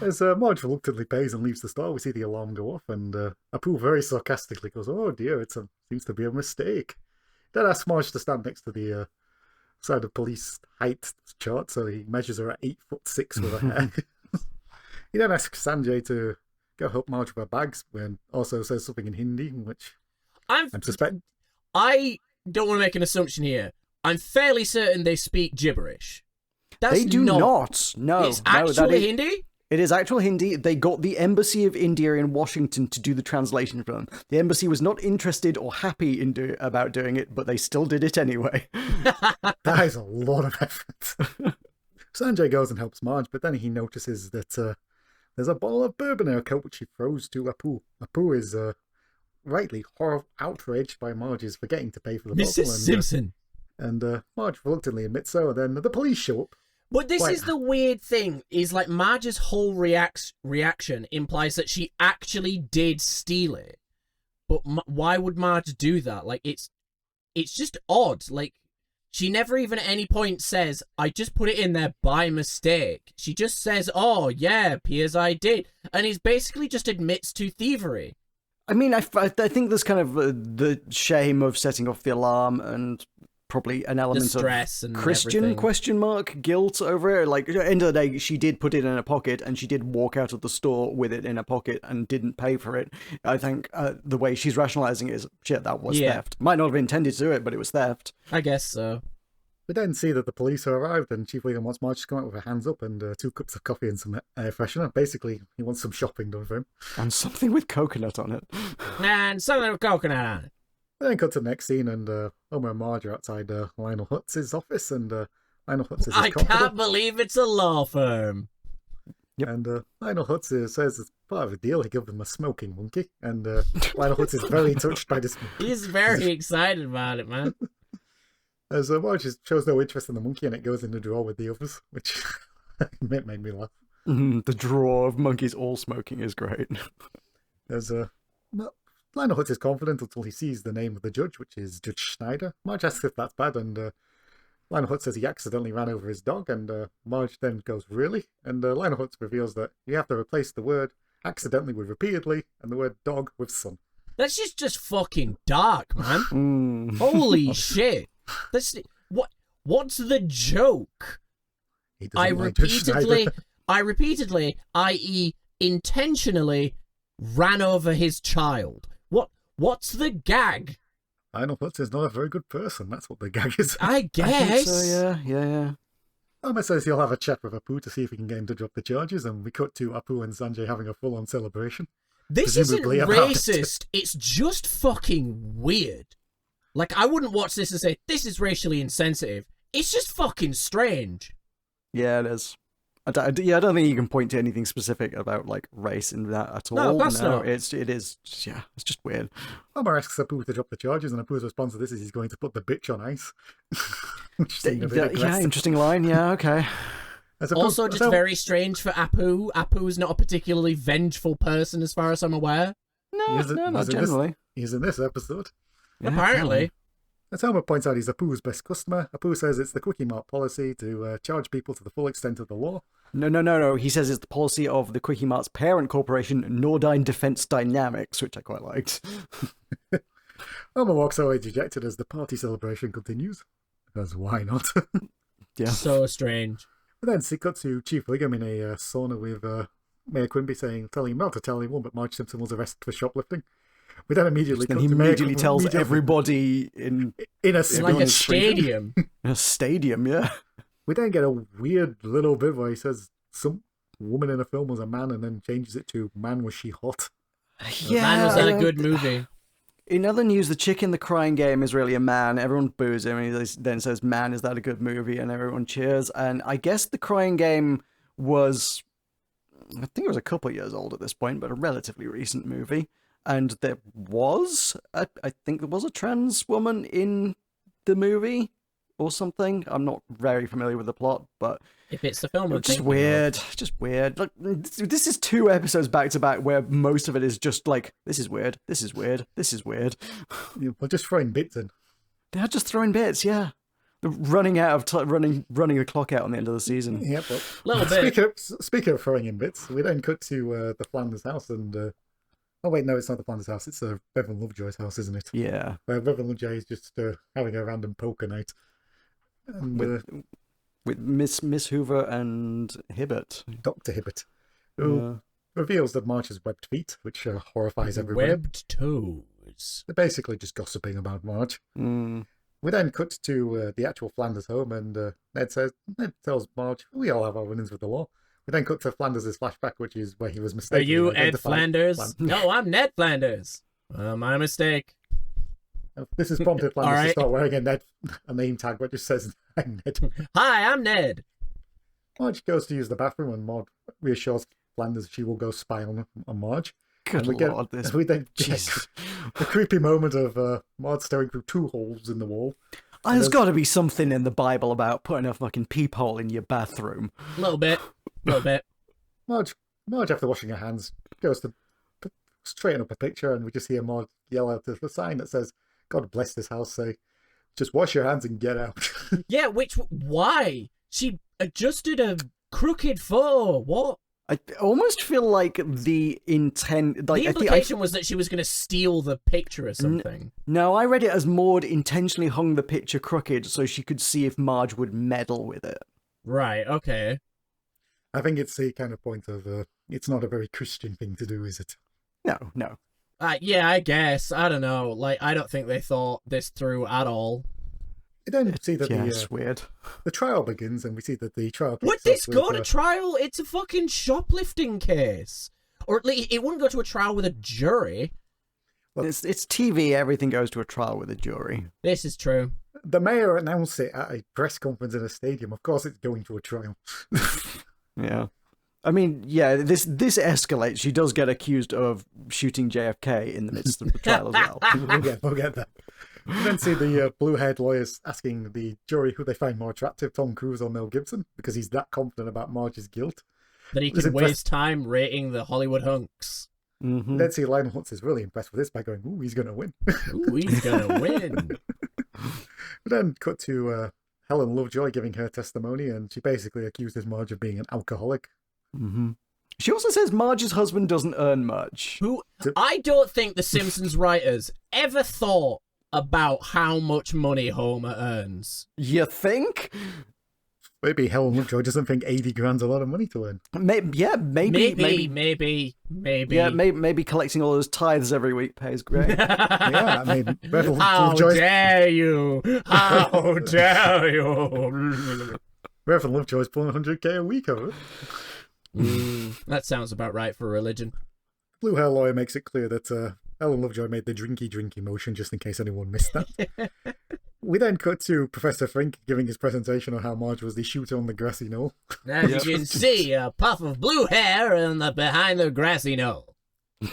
As Marge reluctantly pays and leaves the store, we see the alarm go off, and Apu very sarcastically goes, "Oh dear, it seems to be a mistake." Then asks Marge to stand next to the side of police height chart, so he measures her at 8'6" with her hair. He then asks Sanjay to go help Marge with her bags, and also says something in Hindi, which I'm suspect. I don't want to make an assumption here. I'm fairly certain they speak gibberish. They do not. No. It's actually Hindi? It is actual Hindi. They got the Embassy of India in Washington to do the translation for them. The embassy was not interested or happy about doing it, but they still did it anyway. That is a lot of effort. Sanjay goes and helps Marge, but then he notices that there's a bottle of bourbon in her coat, which he throws to Apu. Apu is rightly outraged by Marge's forgetting to pay for the bottle. Mrs. Simpson. And Marge reluctantly admits so, and then the police show up. But this is the weird thing, is like Marge's whole reaction implies that she actually did steal it. But why would Marge do that? Like, it's just odd. Like, she never even at any point says, I just put it in there by mistake. She just says, oh, yeah, Piers, I did. And he basically just admits to thievery. I mean, I think there's kind of the shame of setting off the alarm and probably an element of stress and Christian everything. guilt over it. Like, at the end of the day, she did put it in a pocket and she did walk out of the store with it in a pocket and didn't pay for it. I think the way she's rationalizing it is, shit, that was theft. Might not have intended to do it, but it was theft. I guess so. We then see that the police have arrived and Chief Wiggum wants Marge to come out with her hands up and 2 cups of coffee and some air freshener. Basically, he wants some shopping done for him. And something with coconut on it. And something with coconut on it. Then cut to the next scene, and Homer and Marge are outside Lionel Hutz's office, and Lionel Hutz says I can't believe it's a law firm. Yep. And Lionel Hutz says as part of a deal, he gives them a smoking monkey, and Lionel Hutz is very touched by this. He's very excited about it, man. As Marge shows no interest in the monkey, and it goes in the drawer with the others, which made me laugh. The drawer of monkeys all smoking is great. There's Lionel Hutz is confident until he sees the name of the judge, which is Judge Schneider. Marge asks if that's bad, and Lionel Hutz says he accidentally ran over his dog, and Marge then goes, really? And Lionel Hutz reveals that you have to replace the word accidentally with repeatedly, and the word dog with son. That's just fucking dark, man. Holy shit. What's the joke? I repeatedly, i.e. intentionally, ran over his child. What's the gag? Lionel Hutz is not a very good person. That's what the gag is. I guess. I think so, yeah. Homer says he'll have a chat with Apu to see if he can get him to drop the charges, and we cut to Apu and Sanjay having a full-on celebration. This isn't racist. It's just fucking weird. Like, I wouldn't watch this and say, this is racially insensitive. It's just fucking strange. Yeah, it is. I don't think you can point to anything specific about like race in that at all. No, that's not. It is. Yeah, it's just weird. Homer asks Apu to drop the charges, and Apu's response to this is he's going to put the bitch on ice. Yeah, interesting line. Yeah, okay. Also, just very strange for Apu. Apu's not a particularly vengeful person, as far as I'm aware. No, not generally. He's in this episode. Yeah, apparently. As Homer points out, he's Apu's best customer. Apu says it's the Quickie Mart policy to charge people to the full extent of the law. No. He says it's the policy of the Quickie Mart's parent corporation, Nordine Defense Dynamics, which I quite liked. Homer walks away dejected as the party celebration continues. Because why not? Yeah. So strange. But then cut to Chief Wiggum in a sauna with Mayor Quimby telling him not to tell anyone, but Marge Simpson was arrested for shoplifting. We then immediately tells everybody in a stadium. In a stadium, yeah. We then get a weird little bit where he says some woman in a film was a man and then changes it to man was she hot. Yeah, man was that a good movie. In other news, the chick in The Crying Game is really a man. Everyone boos him, and he then says, man, is that a good movie? And everyone cheers. And I guess The Crying Game was, I think it was a couple of years old at this point, but a relatively recent movie. And I think there was a trans woman in the movie or something. I'm not very familiar with the plot, but if it's the film, just weird. Like, this is 2 episodes back to back where most of it is just like, this is weird. We're just throwing bits in. They are just throwing bits, yeah. They're running out of running the clock out on the end of the season. Yep. Little bit. Speaking of throwing in bits, we then cut to the Flanders house and. Oh wait, no, it's not the Flanders house. It's Bevan Lovejoy's house, isn't it? Yeah. Where Bevan Lovejoy is just having a random poker night. And, with Miss Hoover and Hibbert. Dr. Hibbert, who reveals that Marge has webbed feet, which horrifies everybody. Webbed toes. news. They're basically just gossiping about Marge. Mm. We then cut to the actual Flanders home, and Ned tells Marge, we all have our run-ins with the law. We then cut to Flanders' flashback, which is where he was Are mistaken. you Ed Flanders? No, I'm Ned Flanders. My mistake. This is prompted Flanders All right. to start wearing a name tag that just says, I'm Ned. Hi, I'm Ned. Marge goes to use the bathroom, and Marge reassures Flanders she will go spy on Marge. Good And lord, this. we then get Jesus. the creepy moment of Marge staring through 2 holes in the wall. There's got to be something in the Bible about putting a fucking peephole in your bathroom. A little bit. Marge, after washing her hands, goes to straighten up a picture, and we just hear Marge yell out the sign that says, God bless this house, say, just wash your hands and get out. Yeah, why? She adjusted a crooked photo. What? I almost feel like the intent... Like, The implication was that she was going to steal the picture or something. No, I read it as Maud intentionally hung the picture crooked so she could see if Marge would meddle with it. Right, okay. I think it's the kind of point of, it's not a very Christian thing to do, is it? No. Yeah, I guess. I don't know. Like, I don't think they thought this through at all. We then see that It's weird. the trial begins, and we see that the trial... Would kicks this off go with, to trial? It's a fucking shoplifting case. Or at least it wouldn't go to a trial with a jury. It's TV, everything goes to a trial with a jury. This is true. The mayor announced it at a press conference in a stadium. Of course it's going to a trial. Yeah. I mean, yeah, this escalates. She does get accused of shooting JFK in the midst of the trial as well. We'll get that. We then see the blue-haired lawyers asking the jury who they find more attractive, Tom Cruise or Mel Gibson, because he's that confident about Marge's guilt. That he Was can it waste time rating the Hollywood hunks. Mm-hmm. We then see Lionel Hutz is really impressed with this by going, ooh, he's going to win. Ooh, he's gonna win. We then cut to Helen Lovejoy giving her testimony, and she basically accuses Marge of being an alcoholic. Mm-hmm. She also says Marge's husband doesn't earn much. I don't think the Simpsons writers ever thought about how much money Homer earns. You think? Maybe Helen Lovejoy doesn't think 80 grand's a lot of money to earn. Maybe. Maybe. Yeah, maybe collecting all those tithes every week pays great. Yeah, I mean, How Lovejoy's, dare you? How dare you? Reverend Lovejoy's pulling 100k a week over it. That sounds about right for religion. Blue hair lawyer makes it clear that Helen Lovejoy made the drinky motion just in case anyone missed that. We then cut to Professor Frink giving his presentation on how Marge was the shooter on the grassy knoll. As you can see, a puff of blue hair behind the grassy knoll. We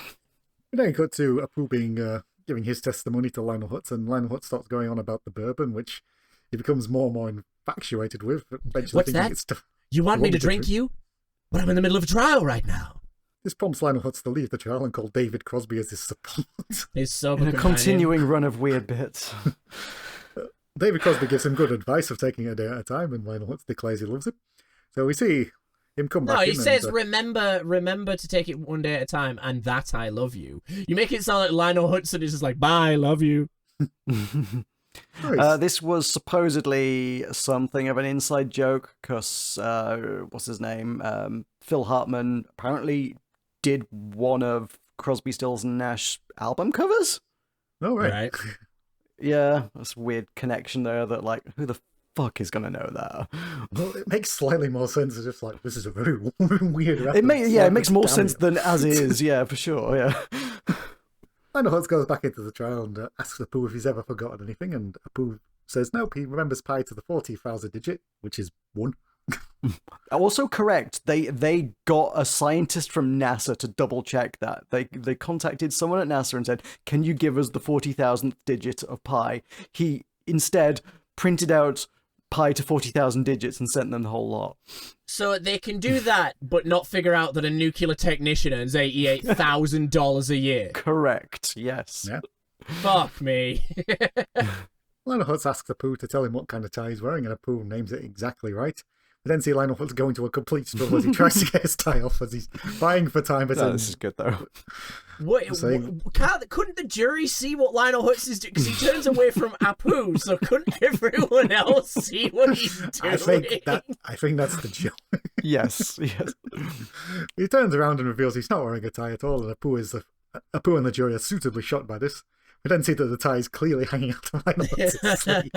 then cut to Apu giving his testimony to Lionel Hutz, and Lionel Hutz starts going on about the bourbon, which he becomes more and more infatuated with. Eventually What's thinking that? You want me to drink you? But I'm in the middle of a trial right now. This prompts Lionel Hutz to leave the trial and call David Crosby as his support. His sober In a companion. continuing run of weird bits. David Crosby gives him good advice of taking it a day at a time, and Lionel Hutz declares he loves it. So we see him come back No, in. he says, remember to take it one day at a time, and that I love you. You make it sound like Lionel Hudson is just like, bye, love you. Nice. This was supposedly something of an inside joke because, what's his name? Phil Hartman apparently did one of Crosby, Stills and Nash album covers. Oh, right. Yeah, that's a weird connection there that, like, who the fuck is going to know that? Well, it makes slightly more sense. It's just like, this is a very weird reference. It makes more sense than as is, yeah, for sure, yeah. Lionel Hutz goes back into the trial and asks Apu if he's ever forgotten anything, and Apu says nope, he remembers pi to the 40,000 digit, which is 1. Also correct. They got a scientist from NASA to double check that. They contacted someone at NASA and said, "Can you give us the 40,000th digit of pi?" He instead printed out pi to 40,000 digits and sent them the whole lot. So they can do that, but not figure out that a nuclear technician earns $88,000 a year. Correct. Yes. Yeah. Fuck me. Lionel Hutz asks Apu to tell him what kind of tie he's wearing, and Apu names it exactly right. We then see Lionel Hutz go into a complete struggle as he tries to get his tie off, as he's buying for time. But This is good though. Couldn't the jury see what Lionel Hutz is doing? Because he turns away from Apu, so couldn't everyone else see what he's doing? I think that's the joke. Yes. He turns around and reveals he's not wearing a tie at all, and Apu and the jury are suitably shocked by this. We then see that the tie is clearly hanging out of Lionel Hutz's sleeve.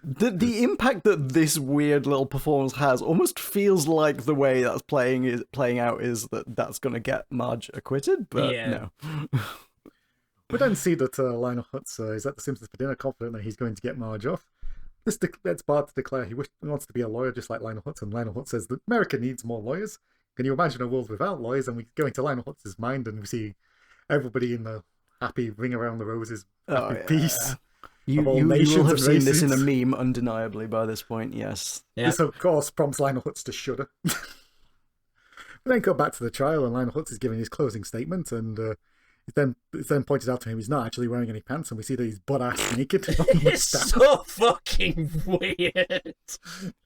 The impact that this weird little performance has almost feels like the way that's playing out is that that's going to get Marge acquitted, but no. We then see that Lionel Hutz is at the Simpsons for dinner, confident that he's going to get Marge off. This gets Bart to declare he wants to be a lawyer just like Lionel Hutz, and Lionel Hutz says that America needs more lawyers. Can you imagine a world without lawyers? And we go into Lionel Hutz's mind and we see everybody in the happy ring around the roses, happy peace. You will have seen this in a meme, undeniably, by this point, yes. Yeah. This, of course, prompts Lionel Hutz to shudder. We then go back to the trial, and Lionel Hutz is giving his closing statement, and it's then pointed out to him he's not actually wearing any pants, and we see that he's butt-ass naked. It's so fucking weird.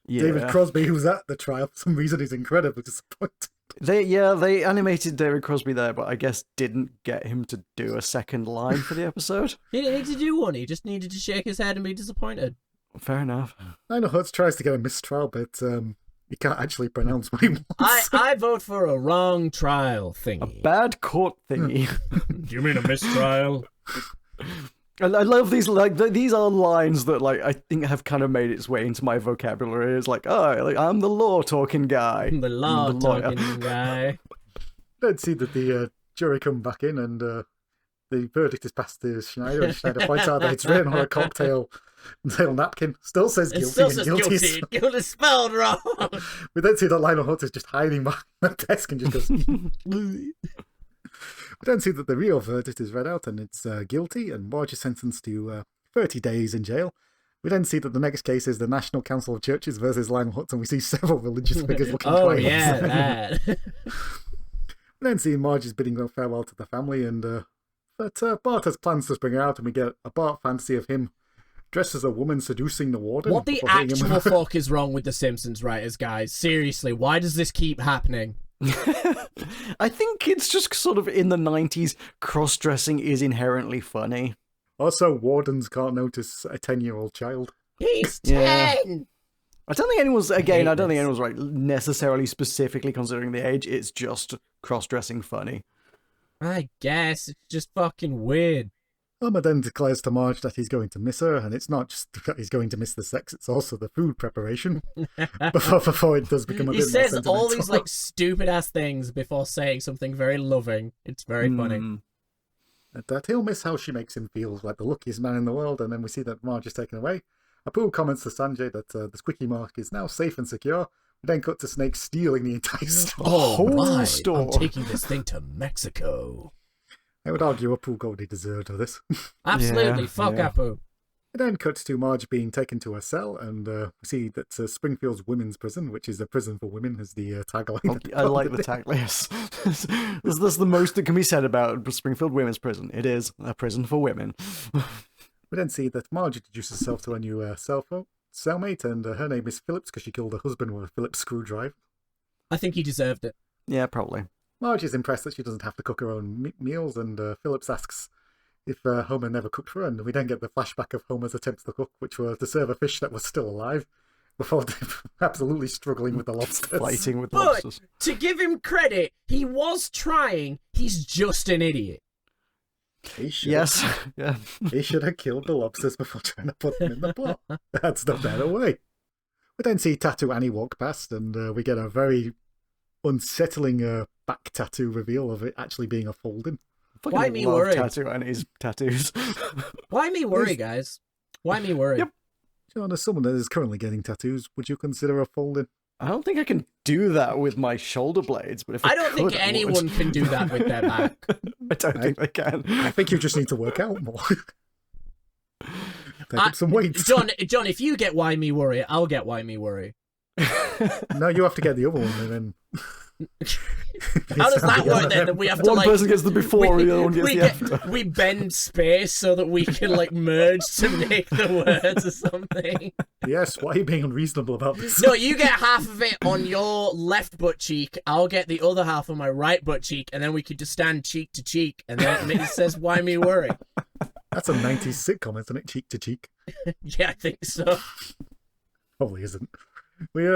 Yeah. David Crosby, who was at the trial, for some reason is incredibly disappointed. They animated David Crosby there, but I guess didn't get him to do a second line for the episode. He didn't need to do one. He just needed to shake his head and be disappointed. Fair enough. Lionel Hutz tries to get a mistrial, but he can't actually pronounce what he wants. I vote for a wrong trial thingy. A bad court thingy. Do you mean a mistrial? And I love these, these are lines that, I think have kind of made its way into my vocabulary. It's I'm the law-talking guy. The law-talking guy. Let's see that the jury come back in, and the verdict is passed to Schneider, and Schneider points out that it's written on a cocktail napkin. Still says guilty. It still says guilty. Guilty is spelled wrong. We then see that Lionel Hutz is just hiding behind the desk and just goes... We then see that the real verdict is read out, and it's guilty, and Marge is sentenced to 30 days in jail. We then see that the next case is the National Council of Churches versus Lionel Hutz, and we see several religious figures looking quite that. We then see Marge is bidding farewell to the family, and but Bart has plans to bring her out, and we get a Bart fantasy of him dressed as a woman seducing the warden. What the actual fuck is wrong with the Simpsons writers, guys? Seriously, why does this keep happening? I think it's just sort of in the 90s, cross-dressing is inherently funny. Also, wardens can't notice a 10-year-old child. He's 10! Yeah. I don't think anyone's right necessarily specifically considering the age. It's just cross-dressing funny. I guess. It's just fucking weird. Homer then declares to Marge that he's going to miss her, and it's not just that he's going to miss the sex, it's also the food preparation. before it does become a bit more sentimental. He says all these stupid-ass things before saying something very loving. It's very funny. That he'll miss how she makes him feel like the luckiest man in the world, and then we see that Marge is taken away. Apu comments to Sanjay that the squeaky mark is now safe and secure. We then cut to Snake stealing the entire store. Oh, store. I'm taking this thing to Mexico. I would argue Apu got what he deserved of this. Absolutely, fuck Apu. It then cuts to Marge being taken to her cell, and we see that Springfield's women's prison, which is a prison for women, is the tagline. I like the tagline. That's the most that can be said about Springfield Women's Prison. It is a prison for women. We then see that Marge introduces herself to her new cellmate, and her name is Phillips because she killed her husband with a Phillips screwdriver. I think he deserved it. Yeah, probably. Marge is impressed that she doesn't have to cook her own meals, and Phillips asks if Homer never cooked for her, and we then get the flashback of Homer's attempts to cook, which were to serve a fish that was still alive, before absolutely struggling with the lobsters. Fighting with the but, lobsters. To give him credit, he was trying. He's just an idiot. Yes. Yeah. He should have killed the lobsters before trying to put them in the pot. That's the better way. We then see Tattoo Annie walk past, and we get a very unsettling back tattoo reveal of it actually being a folding. Why me worry? Tattoo Annie's tattoos. Why me worry, guys? Why me worry? Yep. John, as someone that is currently getting tattoos, would you consider a folding? I don't think I can do that with my shoulder blades, but if I don't think anyone can do that with their back. I don't think they can. I think you just need to work out more. Take up some weights. John, if you get why me worry, I'll get why me worry. No, you have to get the other one, and then... How does that work then? That we have to one person gets the before, the other one gets the after. We bend space so that we can merge to make the words or something. Yes, why are you being unreasonable about this? No, you get half of it on your left butt cheek, I'll get the other half on my right butt cheek, and then we could just stand cheek to cheek, and then it says, why me worry? That's a 90s sitcom, isn't it? Cheek to cheek. Yeah, I think so. Probably isn't. We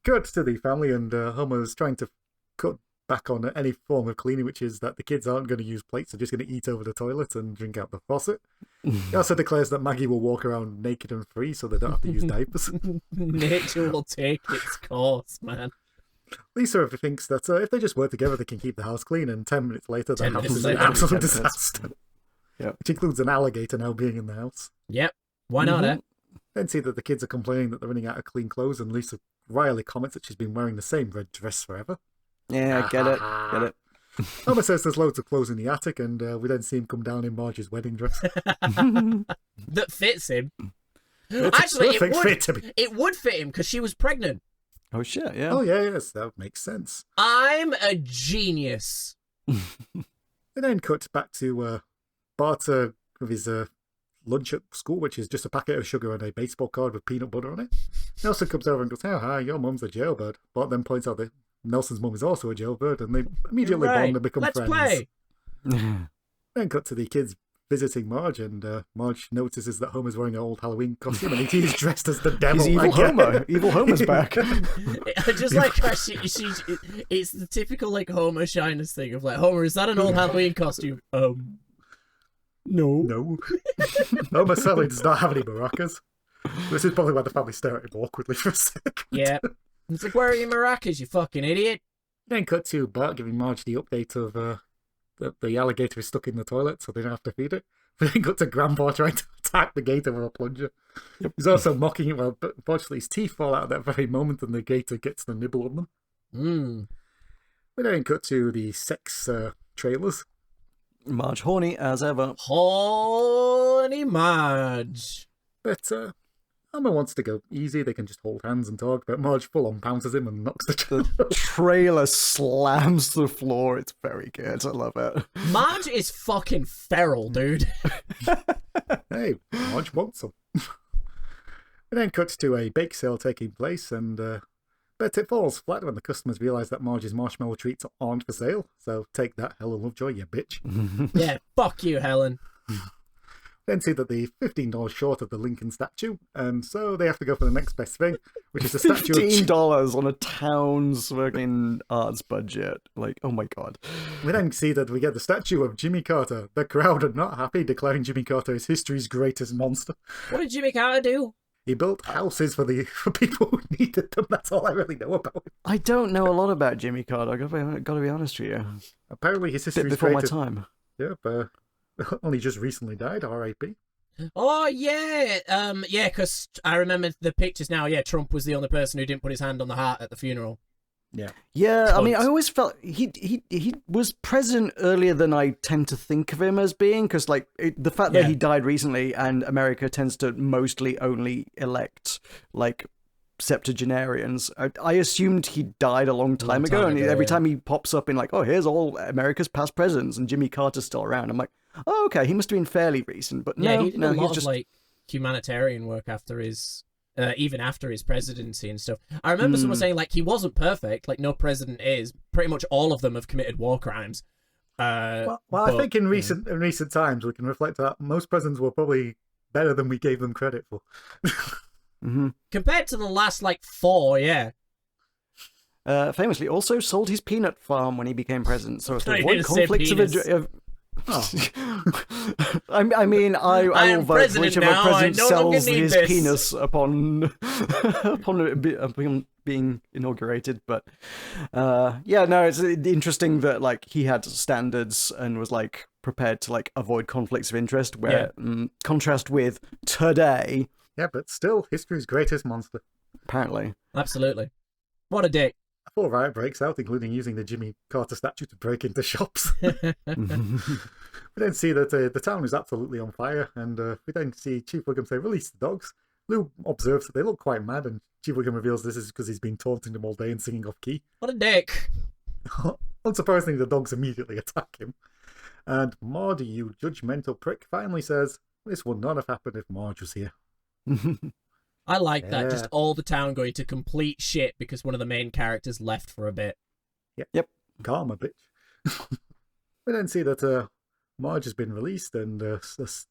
cut to the family, and Homer's trying to cut back on any form of cleaning, which is that the kids aren't going to use plates, they're just going to eat over the toilet and drink out the faucet. He also declares that Maggie will walk around naked and free so they don't have to use diapers. Nature will take its course, man. Lisa thinks that if they just work together, they can keep the house clean, and 10 minutes later, the 10 house minutes is an later. absolute 10 minutes. disaster. Yep. Which includes an alligator now being in the house. Yep. Why not, eh? Then see that the kids are complaining that they're running out of clean clothes, and Lisa wryly comments that she's been wearing the same red dress forever. Yeah, get it. Homer says there's loads of clothes in the attic, and we then see him come down in Marge's wedding dress. That fits him. It's Actually, a perfect fit to be. it would fit him because she was pregnant. Oh shit, yeah. Oh, yeah, yes, that makes sense. I'm a genius. They then cut back to Bart with his lunch at school, which is just a packet of sugar and a baseball card with peanut butter on it. Nelson comes over and goes, "Oh, hi, your mum's a jailbird." Bart then points out that Nelson's mum is also a jailbird, and they immediately Right. bond and become Let's friends. play. Then cut to the kids visiting Marge, and Marge notices that Homer's wearing an old Halloween costume, and he's dressed as the devil. He's evil again. Homer. Evil Homer's back. I just like how it's the typical like Homer shyness thing of like, Homer, is that an old Halloween costume? No. No. Homer sadly does not have any maracas. This is probably why the family stare at him awkwardly for a sec. Yeah. It's like, where are your maracas, you fucking idiot? Then cut to Bart giving Marge the update of the alligator is stuck in the toilet, so they don't have to feed it. But then cut to Grandpa trying to attack the gator with a plunger. He's also mocking it, well, but unfortunately his teeth fall out at that very moment and the gator gets the nibble on them. We then cut to the sex trailers. Marge horny as ever. Horny Marge. But Homer wants to go easy, they can just hold hands and talk, but Marge full-on pounces him and knocks the trailer. Trailer slams to the floor. It's very good. I love it. Marge is fucking feral, dude. Hey, Marge wants some. We then cuts to a bake sale taking place, and but it falls flat when the customers realise that Marge's marshmallow treats aren't for sale. So take that, Helen Lovejoy, you bitch. Yeah, fuck you, Helen. Then see that the $15 short of the Lincoln statue, and so they have to go for the next best thing, which is a statue of $15 on a town's fucking arts budget. Like, oh my god. We then see that we get the statue of Jimmy Carter. The crowd are not happy, declaring Jimmy Carter is history's greatest monster. What did Jimmy Carter do? He built houses for people who needed them. That's all I really know about him. I don't know a lot about Jimmy Carter. I gotta be honest with you. Apparently his Bit history's before my greatest. time. Yeah, but only just recently died, R.I.P. Oh, yeah. Yeah, because I remember the pictures now. Yeah, Trump was the only person who didn't put his hand on the heart at the funeral. Yeah, I mean, Cunt. I always felt he was president earlier than I tend to think of him as being, because like the fact that Yeah. he died recently, and America tends to mostly only elect like septuagenarians. I assumed he died a long time ago, and every yeah. time he pops up in like, oh, here's all America's past presidents, and Jimmy Carter's still around. I'm like, oh, okay, he must have been fairly recent, but Yeah, no, he did no, a lot he's of just like humanitarian work after his, even after his presidency and stuff. I remember someone saying like he wasn't perfect, like no president is. Pretty much all of them have committed war crimes. Well, but, I think in recent times we can reflect that most presidents were probably better than we gave them credit for. compared to the last like 4, yeah. famously also sold his peanut farm when he became president, so to I avoid didn't say conflicts of penis. I mean, I I am will vote president whichever now, I president no longer sells need his this. penis upon upon being inaugurated. But yeah, no, it's interesting that like he had standards and was like prepared to like avoid conflicts of interest. Where contrast with today, Yeah, but still, history's greatest monster. apparently. Absolutely. What a dick. A full riot breaks out, including using the Jimmy Carter statue to break into shops. We then see that the town is absolutely on fire, and we then see Chief Wiggum say, "Release the dogs." Lou observes that they look quite mad, and Chief Wiggum reveals this is because he's been taunting them all day and singing off key. What a dick. Unsurprisingly, the dogs immediately attack him. And Mardy, you judgmental prick, finally says, "This would not have happened if Marge was here." I like that. Yeah. Just all the town going to complete shit because one of the main characters left for a bit. Yep. Karma, bitch. We then see that Marge has been released, and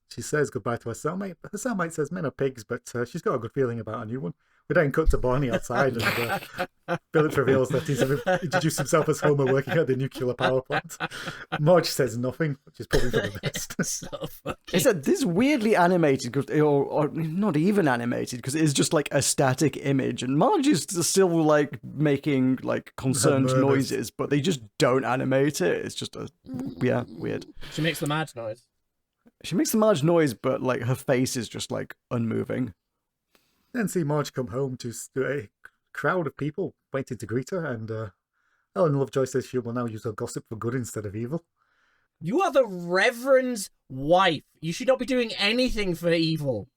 she says goodbye to her cellmate. Her cellmate says men are pigs, but she's got a good feeling about a new one. We then cut to Barney outside, and Phillips reveals that he's introduced himself as Homer working at the nuclear power plant. Marge says nothing, which is probably for the best. So fucking... It's that this weirdly animated, or not even animated, because it is just like a static image, and Marge is still like making like concerned noises, but they just don't animate it. It's just weird. She makes the Marge noise. She makes the Marge noise, but like her face is just like unmoving. Then see Marge come home to a crowd of people waiting to greet her, and Ellen Lovejoy says she will now use her gossip for good instead of evil. You are the Reverend's wife. You should not be doing anything for evil.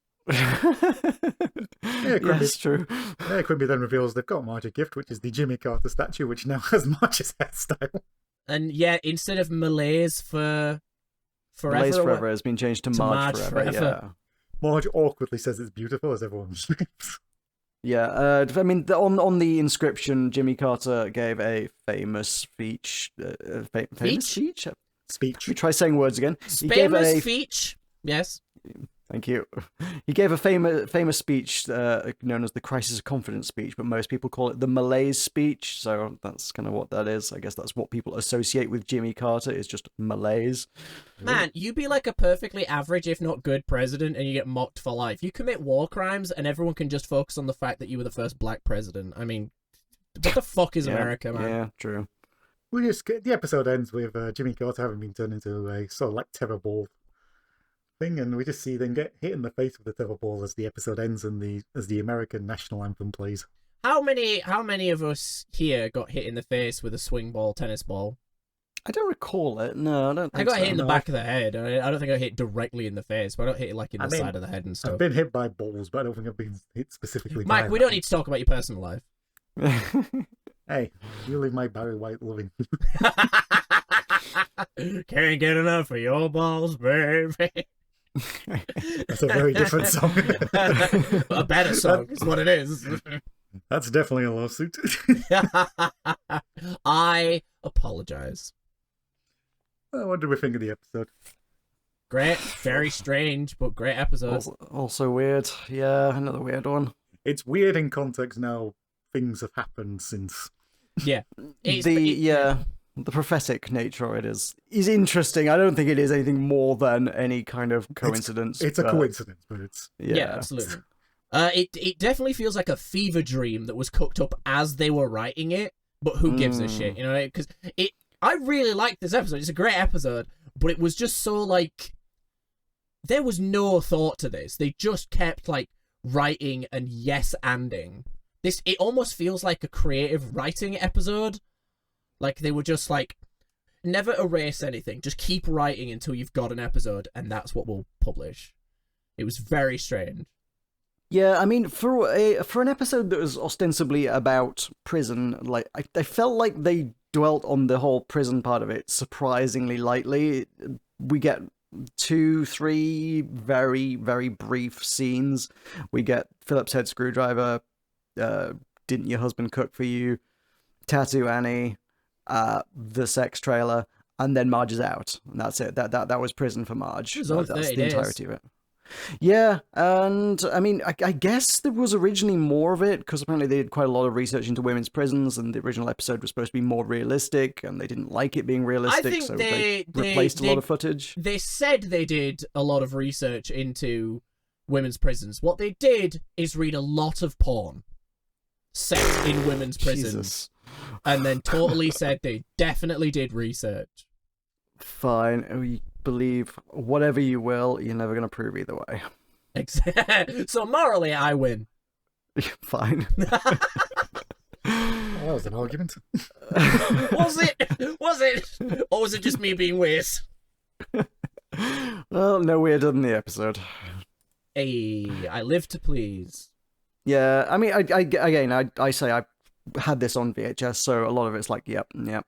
That's true. Yeah, Quimby then reveals they've got Marge a gift, which is the Jimmy Carter statue, which now has Marge's hairstyle. And yeah, instead of Malaise for forever, Malaise forever has been changed to Marge forever. Yeah. Marge awkwardly says it's beautiful as everyone sleeps. Yeah, I mean, on the inscription, Jimmy Carter gave a famous speech. Famous speech? Speech. Let me try saying words again. Famous speech. Yes. Thank you. He gave a famous speech known as the Crisis of Confidence speech, but most people call it the Malaise speech, so that's kind of what that is. I guess that's what people associate with Jimmy Carter, is just malaise. Man, you be like a perfectly average, if not good, president, and you get mocked for life. You commit war crimes, and everyone can just focus on the fact that you were the first black president. I mean, what the fuck is America, man? Yeah, true. The episode ends with Jimmy Carter having been turned into a sort of like terror ball thing, and we just see them get hit in the face with the terror ball as the episode ends and as the American national anthem plays. How many of us here got hit in the face with a swing ball, tennis ball? I don't recall it. No, I don't think I got so. hit in the back of the head. I don't think I hit directly in the face, but I got hit like in the side of the head and stuff. I've been hit by balls, but I don't think I've been hit specifically Mike, by we don't need to talk about your personal life. Hey, you leave my Barry White loving. Can't get enough of your balls, baby. That's a very different song. A better song is what it is. That's definitely a lawsuit. I apologize. What did we think of the episode? Great, very strange, but great episode. Also weird. Yeah, another weird one. It's weird in context now. Things have happened since. Yeah. The prophetic nature of it is interesting. I don't think it is anything more than any kind of coincidence. It's a coincidence, but it's... Yeah, absolutely. It definitely feels like a fever dream that was cooked up as they were writing it, but who gives a shit, you know? Because I really liked this episode. It's a great episode, but it was just so, like... There was no thought to this. They just kept, like, writing and yes-anding. It almost feels like a creative writing episode. Like, they were just like, never erase anything. Just keep writing until you've got an episode, and that's what we'll publish. It was very strange. Yeah, I mean, for an episode that was ostensibly about prison, like I felt like they dwelt on the whole prison part of it surprisingly lightly. We get 2-3 very, very brief scenes. We get Phillips head screwdriver, didn't your husband cook for you, Tattoo Annie, the sex trailer, and then Marge is out. And that's it. That was prison for Marge. That's the entirety of it. Yeah, and I mean, I guess there was originally more of it, because apparently they did quite a lot of research into women's prisons, and the original episode was supposed to be more realistic, and they didn't like it being realistic, so they replaced a lot of footage. They said they did a lot of research into women's prisons. What they did is read a lot of porn set in women's prisons. Jesus. And then totally said they definitely did research. Fine. We believe whatever you will, you're never going to prove either way. So morally, I win. Fine. That was an argument. Was it? Or was it just me being weird? Well, no weirder than the episode. Hey, I live to please. Yeah, I mean, I say I had this on VHS, so a lot of it's like, yep. I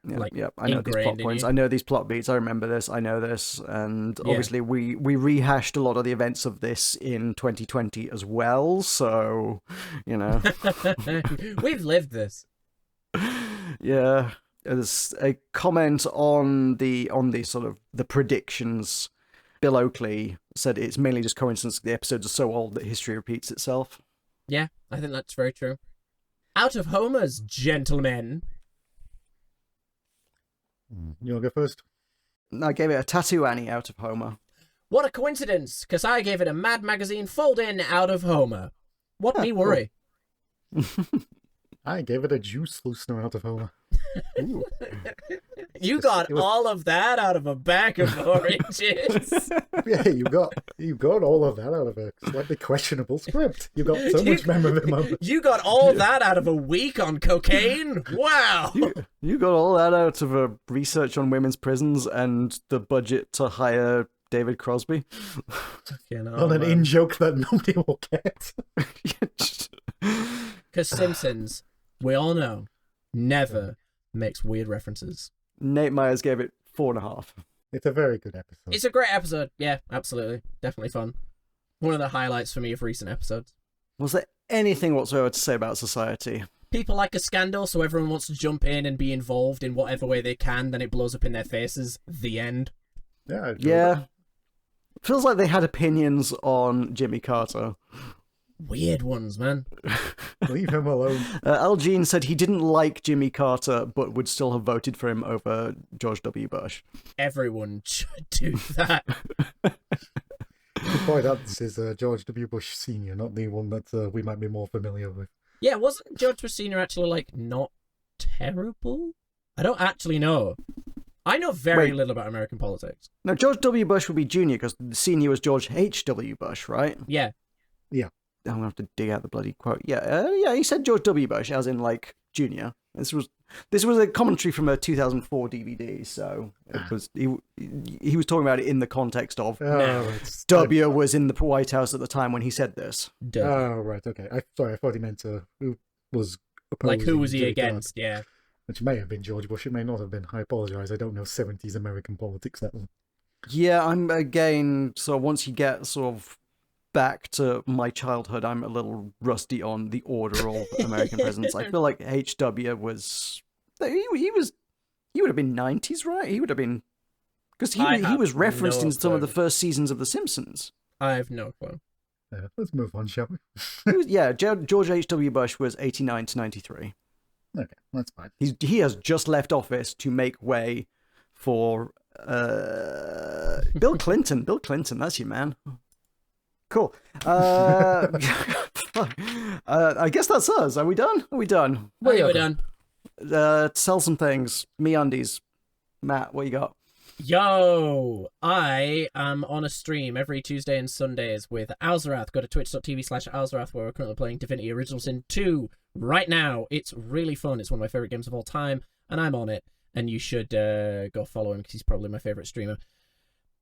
know these plot points. I know these plot beats. I remember this. I know this. And obviously we rehashed a lot of the events of this in 2020 as well, so, you know. We've lived this. Yeah. There's a comment on the sort of the predictions. Bill Oakley said it's mainly just coincidence that the episodes are so old that history repeats itself. Yeah, I think that's very true. Out of homers, gentlemen. You want to go first? I gave it a Tattoo Annie out of Homer. What a coincidence, because I gave it a Mad Magazine fold-in out of Homer. What me worry? I gave it a Juice Loosener out of Homer. Ooh. You got all of that out of a bag of oranges. Yeah, you got all of that out of a slightly questionable script. You got so much memorable. You got all that out of a week on cocaine? Wow. You got all that out of a research on women's prisons and the budget to hire David Crosby. On an in-joke that nobody will get. Because Simpsons, we all know, never makes weird references. Nate Myers gave it 4.5. It's a very good episode. It's a great episode. Yeah, absolutely. Definitely fun. One of the highlights for me of recent episodes. Was there anything whatsoever to say about society? People like a scandal, so everyone wants to jump in and be involved in whatever way they can, then it blows up in their faces. The end. Yeah. Yeah. Feels like they had opinions on Jimmy Carter. Weird ones, man. Leave him alone. Al Jean said he didn't like Jimmy Carter, but would still have voted for him over George W. Bush. Everyone should do that. Boy, this is George W. Bush Sr., not the one that we might be more familiar with. Yeah, wasn't George Bush Sr. actually, like, not terrible? I don't actually know. I know very little about American politics. No, George W. Bush would be junior because the senior was George H.W. Bush, right? Yeah. Yeah. I'm going to have to dig out the bloody quote. Yeah, he said George W. Bush, as in, like, junior. This was a commentary from a 2004 DVD, so it was he was talking about it in the context of W was in the White House at the time when he said this. Oh, right, okay. Sorry, I thought he meant who was opposing. Like, who was he Jimmy against, Carter, yeah. Which may have been George Bush, it may not have been. I apologise, I don't know 70s American politics that well. Yeah, I'm, again, so once you get sort of back to my childhood, I'm a little rusty on the order of American presidents. I feel like HW was he would have been 90s, right? He would have been, because he was referenced in some of the first seasons of The Simpsons. I have no clue. Let's move on, shall we? George H.W. Bush was 89 to 93. Okay, that's fine. He has just left office to make way for Bill Clinton. Bill Clinton, that's your man. Cool. I guess that's us. Are we done? We're done. We're done. Sell some things. MeUndies. Matt, what you got? Yo, I am on a stream every Tuesday and Sundays with Alzarath. Go to twitch.tv/Alzarath, where we're currently playing Divinity Original Sin 2 right now. It's really fun. It's one of my favorite games of all time, and I'm on it. And you should go follow him because he's probably my favorite streamer.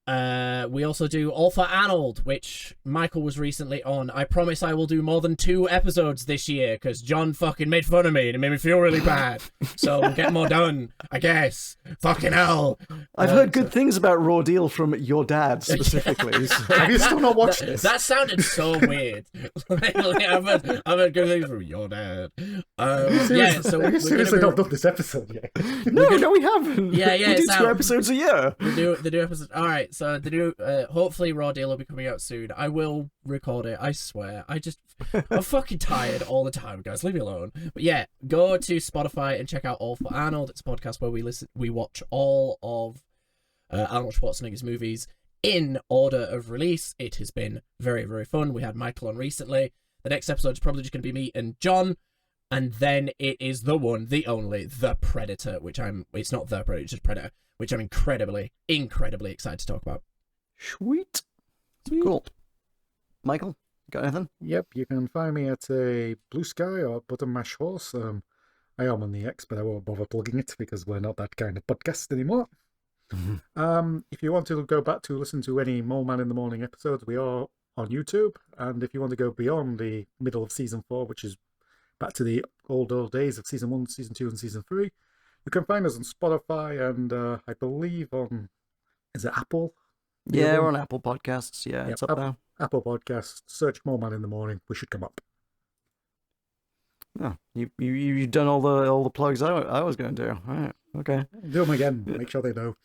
We also do All for Arnold, which Michael was recently on. I promise I will do more than 2 episodes this year because John fucking made fun of me and it made me feel really bad. So we'll get more done, I guess. Fucking hell. I've heard good things about Raw Deal from your dad specifically. Have you still not watched this? That sounded so weird. I've heard good things from your dad. Yeah, so have you seriously not done this episode yet? No, we haven't. Yeah, we do 2 episodes a year. The new episodes. All right. So the new, hopefully Raw Deal will be coming out soon. I will record it, I swear. I'm fucking tired all the time, guys. Leave me alone. But yeah, go to Spotify and check out All for Arnold. It's a podcast where we watch all of Arnold Schwarzenegger's movies in order of release. It has been very, very fun. We had Michael on recently. The next episode is probably just going to be me and John. And then it is the one, the only, The Predator, it's not The Predator, it's just Predator, which I'm incredibly, incredibly excited to talk about. Sweet. Cool. Michael, got anything? Yep, you can find me at a Blue Sky or Button Mash Horse. I am on the X, but I won't bother plugging it because we're not that kind of podcast anymore. If you want to go back to listen to any Mole Man in the Morning episodes, we are on YouTube. And if you want to go beyond the middle of Season 4, which is back to the old days of Season 1, Season 2, and Season 3, you can find us on Spotify and I believe on, is it Apple? Yeah, we're on Apple Podcasts. Yeah, it's up there. Apple Podcasts. Search Mole Man in the Morning. We should come up. Oh, you've done all the plugs I was going to do. All right. Okay. Do them again. Make sure they know.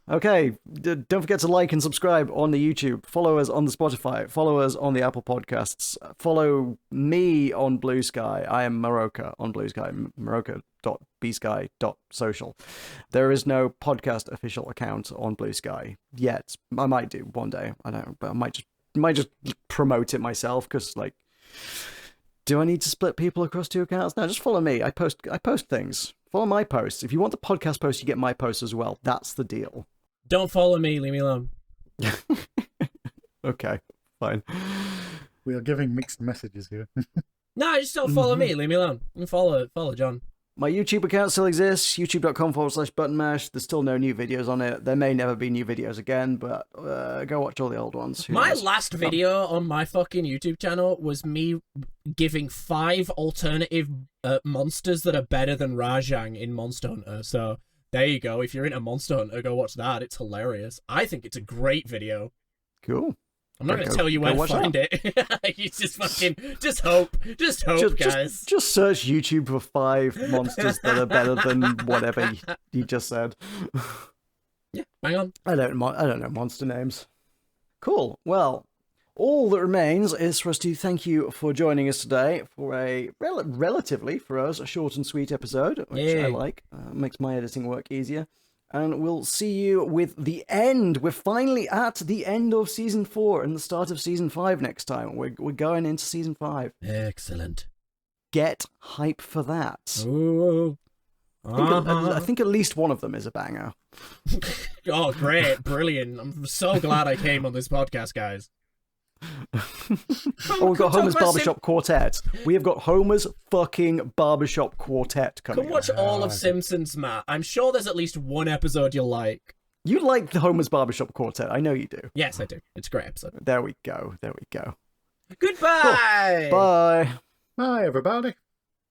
Okay. Don't forget to like and subscribe on the YouTube. Follow us on the Spotify. Follow us on the Apple Podcasts. Follow me on Blue Sky. I am Maroka on Blue Sky. Maroka.bsky.social. There is no podcast official account on Blue Sky yet. I might do one day. I don't know, but I might just promote it myself because, like, do I need to split people across 2 accounts? No, just follow me. I post things. Follow my posts. If you want the podcast post, you get my posts as well. That's the deal. Don't follow me. Leave me alone. Okay, fine. We are giving mixed messages here. No, just don't follow me. Leave me alone. And follow John. My YouTube account still exists, youtube.com/buttonmash. There's still no new videos on it. There may never be new videos again, but go watch all the old ones. Who My knows? last video on my fucking YouTube channel was me giving 5 alternative monsters that are better than Rajang in Monster Hunter. So there you go. If you're into Monster Hunter, go watch that. It's hilarious. I think it's a great video. Cool. I'm not going to tell you where to find it. You just hope. Just hope, guys. Just search YouTube for 5 monsters that are better than whatever you just said. Yeah, hang on. I don't know monster names. Cool. Well, all that remains is for us to thank you for joining us today for a relatively, for us, a short and sweet episode, which I like. Makes my editing work easier. And we'll see you with the end. We're finally at the end of Season 4 and the start of Season 5 next time. We're going into Season 5. Excellent. Get hype for that. Ooh. I think at least one of them is a banger. Oh, great. Brilliant. I'm so glad I came on this podcast, guys. We've got Homer's Barbershop Quartet. We have got Homer's fucking Barbershop Quartet coming. Come watch all of Simpsons, Matt. I'm sure there's at least one episode you'll like. You like the Homer's Barbershop Quartet. I know you do. Yes, I do. It's a great episode. There we go. Goodbye! Cool. Bye. Bye, everybody.